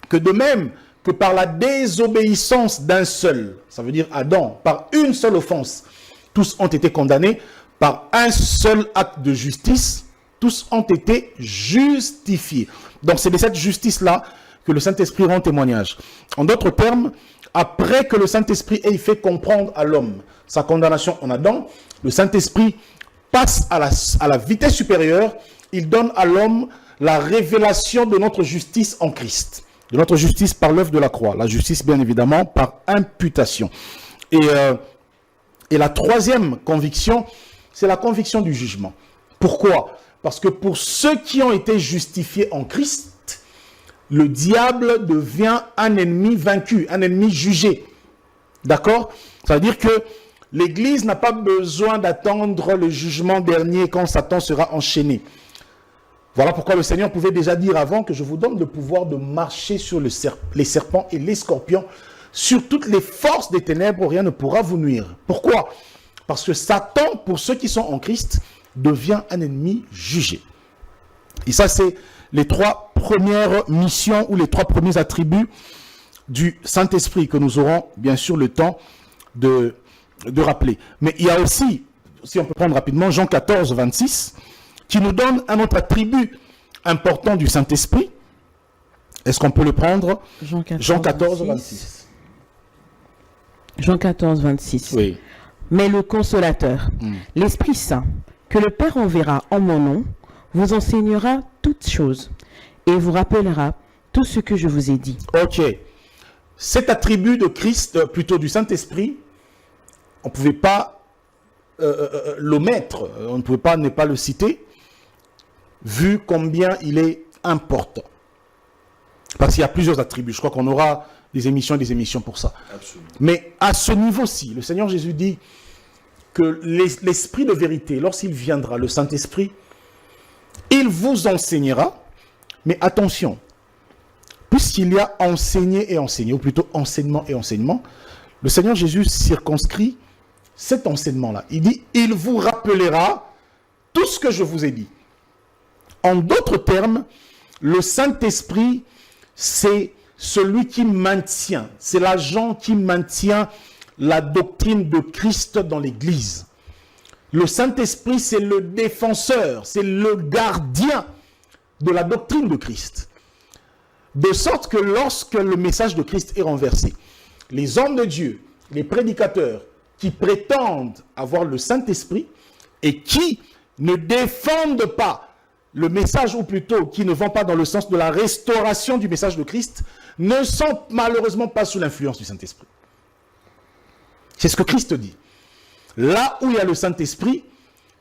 que de même que par la désobéissance d'un seul, ça veut dire Adam, par une seule offense, tous ont été condamnés, par un seul acte de justice, tous ont été justifiés. Donc c'est de cette justice-là que le Saint-Esprit rend témoignage. En d'autres termes, après que le Saint-Esprit ait fait comprendre à l'homme sa condamnation en Adam, le Saint-Esprit passe à la vitesse supérieure, il donne à l'homme la révélation de notre justice en Christ. De notre justice par l'œuvre de la croix. La justice, bien évidemment, par imputation. Et la troisième conviction, c'est la conviction du jugement. Pourquoi? Parce que pour ceux qui ont été justifiés en Christ, le diable devient un ennemi vaincu, un ennemi jugé. D'accord? Ça veut dire que l'Église n'a pas besoin d'attendre le jugement dernier quand Satan sera enchaîné. Voilà pourquoi le Seigneur pouvait déjà dire avant que je vous donne le pouvoir de marcher sur les serpents et les scorpions, sur toutes les forces des ténèbres, rien ne pourra vous nuire. Pourquoi? Parce que Satan, pour ceux qui sont en Christ, devient un ennemi jugé. Et ça, c'est les trois premières missions ou les trois premiers attributs du Saint-Esprit que nous aurons bien sûr le temps de rappeler. Mais il y a aussi, si on peut prendre rapidement, Jean 14, 26, qui nous donne un autre attribut important du Saint-Esprit. Est-ce qu'on peut le prendre? Jean 14, 26. Jean 14, 26. Oui. Mais le Consolateur, l'Esprit Saint, que le Père enverra en mon nom, vous enseignera toutes choses et vous rappellera tout ce que je vous ai dit. Ok. Cet attribut de Christ, plutôt du Saint-Esprit, on ne pouvait pas l'omettre, on ne pouvait pas ne pas le citer, vu combien il est important. Parce qu'il y a plusieurs attributs. Je crois qu'on aura des émissions et des émissions pour ça. Absolument. Mais à ce niveau-ci, le Seigneur Jésus dit que l'Esprit de vérité, lorsqu'il viendra, le Saint-Esprit, il vous enseignera. Mais attention, puisqu'il y a enseigné et enseigné, ou plutôt enseignement et enseignement, le Seigneur Jésus circonscrit cet enseignement-là. Il dit, il vous rappellera tout ce que je vous ai dit. En d'autres termes, le Saint-Esprit, c'est celui qui maintient, c'est l'agent qui maintient la doctrine de Christ dans l'Église. Le Saint-Esprit, c'est le défenseur, c'est le gardien de la doctrine de Christ. De sorte que lorsque le message de Christ est renversé, les hommes de Dieu, les prédicateurs qui prétendent avoir le Saint-Esprit, et qui ne défendent pas le message, ou plutôt qui ne vont pas dans le sens de la restauration du message de Christ, ne sont malheureusement pas sous l'influence du Saint-Esprit. C'est ce que Christ dit. Là où il y a le Saint-Esprit,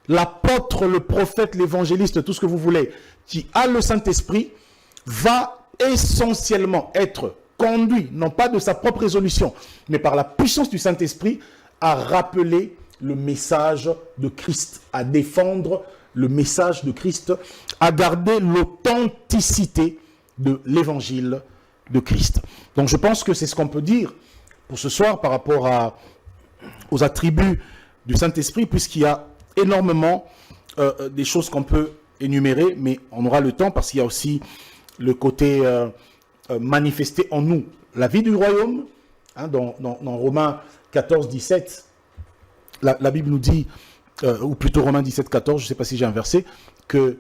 l'apôtre, le prophète, l'évangéliste, tout ce que vous voulez, qui a le Saint-Esprit, va essentiellement être conduit, non pas de sa propre résolution, mais par la puissance du Saint-Esprit, à rappeler le message de Christ, à défendre le message de Christ, à garder l'authenticité de l'évangile de Christ. Donc je pense que c'est ce qu'on peut dire pour ce soir par rapport aux attributs du Saint-Esprit, puisqu'il y a énormément des choses qu'on peut énumérer, mais on aura le temps parce qu'il y a aussi le côté manifesté en nous. La vie du royaume, hein, dans Romains 14, 17, la Bible nous dit, ou plutôt Romains 17, 14, je ne sais pas si j'ai inversé, que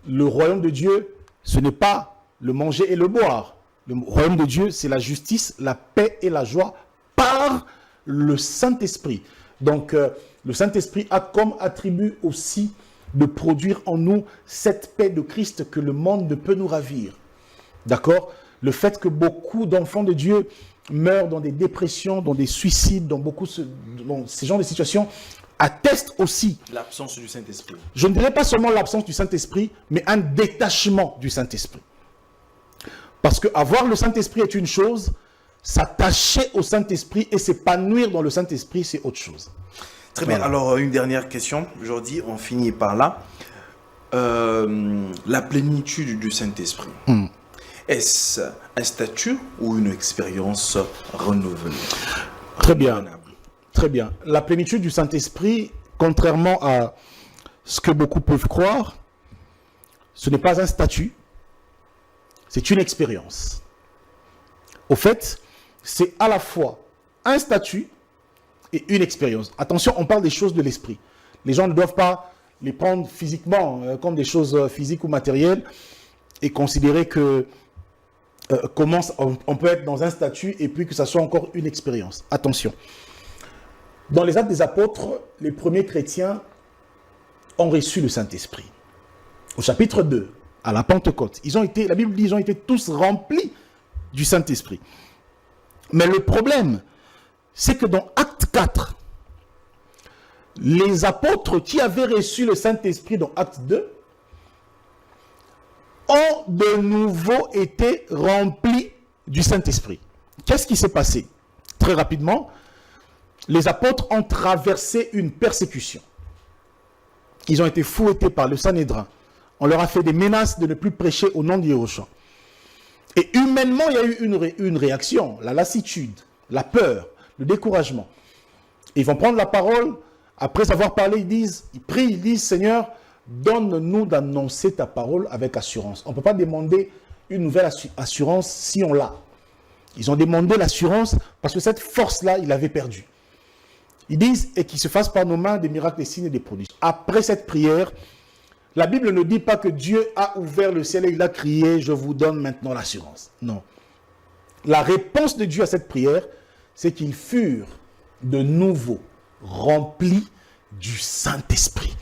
le royaume de Dieu, ce n'est pas le manger et le boire. Le royaume de Dieu, c'est la justice, la paix et la joie par le Saint-Esprit. Donc, le Saint-Esprit a comme attribut aussi de produire en nous cette paix de Christ que le monde ne peut nous ravir. D'accord? Le fait que beaucoup d'enfants de Dieu meurent dans des dépressions, dans des suicides, dans ces genres de situations, atteste aussi l'absence du Saint-Esprit. Je ne dirais pas seulement l'absence du Saint-Esprit, mais un détachement du Saint-Esprit. Parce que avoir le Saint-Esprit est une chose, s'attacher au Saint-Esprit et s'épanouir dans le Saint-Esprit, c'est autre chose. Très bien. Alors, une dernière question. Aujourd'hui, on finit par là. La plénitude du Saint-Esprit. Est-ce un statut ou une expérience renouvelée? Très bien. Très bien. La plénitude du Saint-Esprit, contrairement à ce que beaucoup peuvent croire, ce n'est pas un statut, c'est une expérience. Au fait, c'est à la fois un statut et une expérience. Attention, on parle des choses de l'esprit. Les gens ne doivent pas les prendre physiquement, comme des choses physiques ou matérielles, et considérer que on peut être dans un statut et puis que ça soit encore une expérience. Attention. Dans les Actes des Apôtres, les premiers chrétiens ont reçu le Saint-Esprit. Au chapitre 2, à la Pentecôte, la Bible dit qu'ils ont été tous remplis du Saint-Esprit. Mais le problème, c'est que dans Acte 4, les apôtres qui avaient reçu le Saint-Esprit dans Acte 2 ont de nouveau été remplis du Saint-Esprit. Qu'est-ce qui s'est passé? Très rapidement, les apôtres ont traversé une persécution. Ils ont été fouettés par le Sanhédrin. On leur a fait des menaces de ne plus prêcher au nom de Yahushua. Et humainement, il y a eu une réaction, la lassitude, la peur, le découragement. Et ils vont prendre la parole, après avoir parlé, ils prient, ils disent, Seigneur, donne-nous d'annoncer ta parole avec assurance. On ne peut pas demander une nouvelle assurance si on l'a. Ils ont demandé l'assurance parce que cette force-là, ils l'avaient perdue. Ils disent, et qu'il se fasse par nos mains des miracles, des signes et des prodiges. Après cette prière, la Bible ne dit pas que Dieu a ouvert le ciel et il a crié, je vous donne maintenant l'assurance. Non. La réponse de Dieu à cette prière, c'est qu'ils furent de nouveau remplis du Saint-Esprit.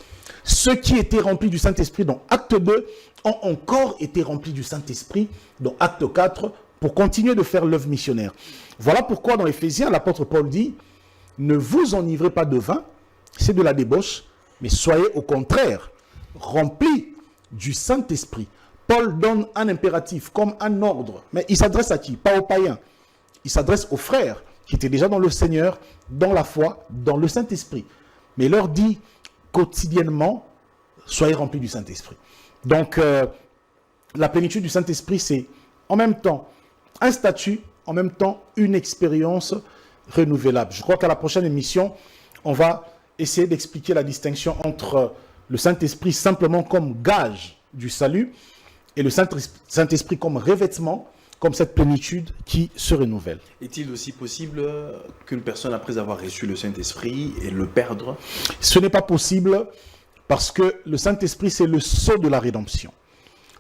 Ceux qui étaient remplis du Saint-Esprit dans Acte 2 ont encore été remplis du Saint-Esprit dans Acte 4 pour continuer de faire l'œuvre missionnaire. Voilà pourquoi dans Éphésiens, l'apôtre Paul dit, ne vous enivrez pas de vin, c'est de la débauche, mais soyez au contraire remplis du Saint-Esprit. Paul donne un impératif comme un ordre, mais il s'adresse à qui? Pas aux païens. Il s'adresse aux frères qui étaient déjà dans le Seigneur, dans la foi, dans le Saint-Esprit. Mais il leur dit quotidiennement, soyez remplis du Saint-Esprit. Donc, la plénitude du Saint-Esprit, c'est en même temps un statut, en même temps une expérience renouvelable. Je crois qu'à la prochaine émission, on va essayer d'expliquer la distinction entre le Saint-Esprit simplement comme gage du salut et le Saint-Esprit comme revêtement, comme cette plénitude qui se renouvelle. Est-il aussi possible qu'une personne, après avoir reçu le Saint-Esprit, et le perdre? Ce n'est pas possible parce que le Saint-Esprit, c'est le sceau de la rédemption.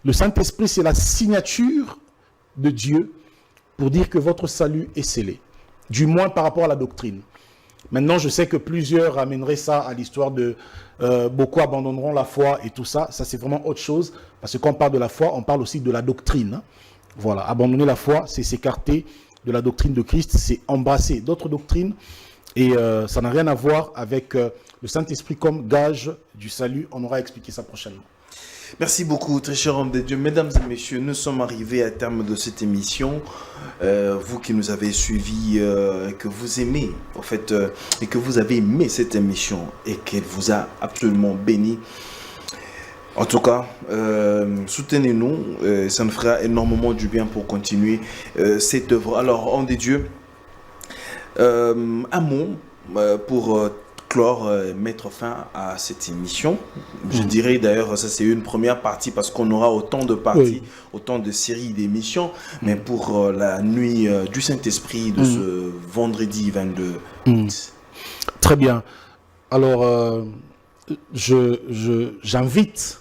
Le Saint-Esprit, c'est la signature de Dieu pour dire que votre salut est scellé, du moins par rapport à la doctrine. Maintenant, je sais que plusieurs amèneraient ça à l'histoire de beaucoup abandonneront la foi et tout ça. Ça, c'est vraiment autre chose. Parce que quand on parle de la foi, on parle aussi de la doctrine. Hein. Voilà, abandonner la foi, c'est s'écarter de la doctrine de Christ, c'est embrasser d'autres doctrines. Et ça n'a rien à voir avec le Saint-Esprit comme gage du salut. On aura expliqué ça prochainement. Merci beaucoup, très cher homme de Dieu. Mesdames et messieurs, nous sommes arrivés à terme de cette émission. Vous qui nous avez suivis, que vous aimez, en fait, et que vous avez aimé cette émission et qu'elle vous a absolument béni. En tout cas, soutenez-nous, ça nous fera énormément du bien pour continuer cette œuvre. Alors, homme de Dieu, un mot pour clore, mettre fin à cette émission. Je dirais d'ailleurs, ça c'est une première partie parce qu'on aura autant de parties, autant de séries d'émissions, mais pour la nuit du Saint-Esprit de ce vendredi 22 août. Très bien. Alors, j'invite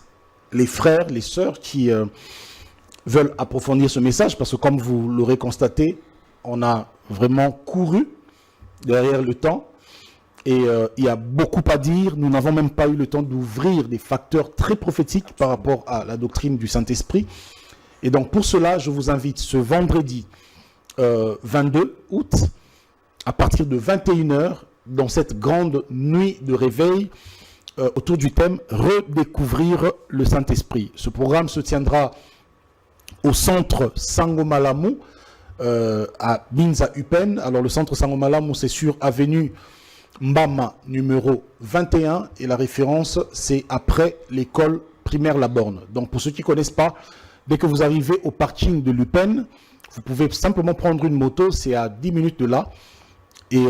les frères, les sœurs qui veulent approfondir ce message parce que comme vous l'aurez constaté, on a vraiment couru derrière le temps. Et il y a beaucoup à dire. Nous n'avons même pas eu le temps d'ouvrir des facteurs très prophétiques par rapport à la doctrine du Saint-Esprit. Et donc pour cela, je vous invite ce vendredi 22 août, à partir de 21h, dans cette grande nuit de réveil, autour du thème « Redécouvrir le Saint-Esprit ». Ce programme se tiendra au centre Sangomalamu, à Binza Upen. Alors le centre Sangomalamu, c'est sur avenue Mbama numéro 21 et la référence c'est après l'école primaire La Borne. Donc pour ceux qui ne connaissent pas, dès que vous arrivez au parking de l'Upen, vous pouvez simplement prendre une moto, c'est à 10 minutes de là, et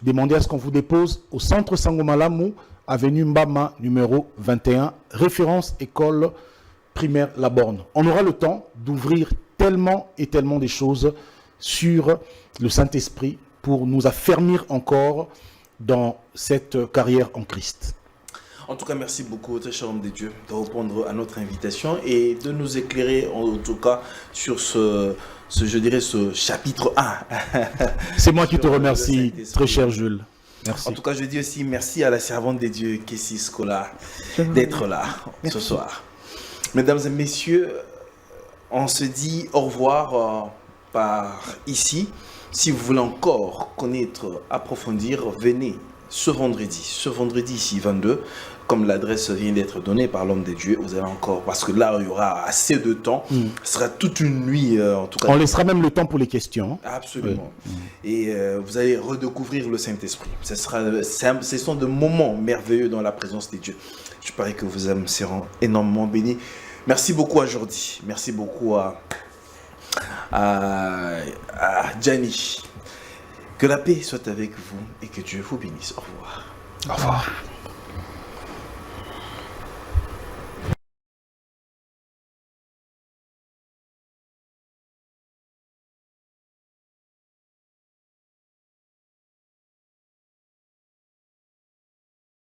demander à ce qu'on vous dépose au centre Sangomalamu, avenue Mbama numéro 21, référence école primaire La Borne. On aura le temps d'ouvrir tellement et tellement des choses sur le Saint-Esprit pour nous affermir encore dans cette carrière en Christ. En tout cas, merci beaucoup, très cher homme de Dieu, de répondre à notre invitation et de nous éclairer, en tout cas, sur ce chapitre 1. C'est moi qui te remercie, très cher Jules. Merci. En tout cas, je dis aussi merci à la servante de Dieu, Kessie Scola, d'être là ce soir. Mesdames et messieurs, on se dit au revoir par ici. Si vous voulez encore connaître, approfondir, venez ce vendredi ici 22, comme l'adresse vient d'être donnée par l'homme de Dieu, vous allez encore, parce que là il y aura assez de temps, ce sera toute une nuit en tout cas. On laissera même le temps pour les questions. Absolument. Et vous allez redécouvrir le Saint-Esprit. Ce sont de moments merveilleux dans la présence de Dieu. Je parie que vous serez énormément bénis. Merci beaucoup à Jordi, merci beaucoup à Gianni. Que la paix soit avec vous et que Dieu vous bénisse. Au revoir. Au revoir.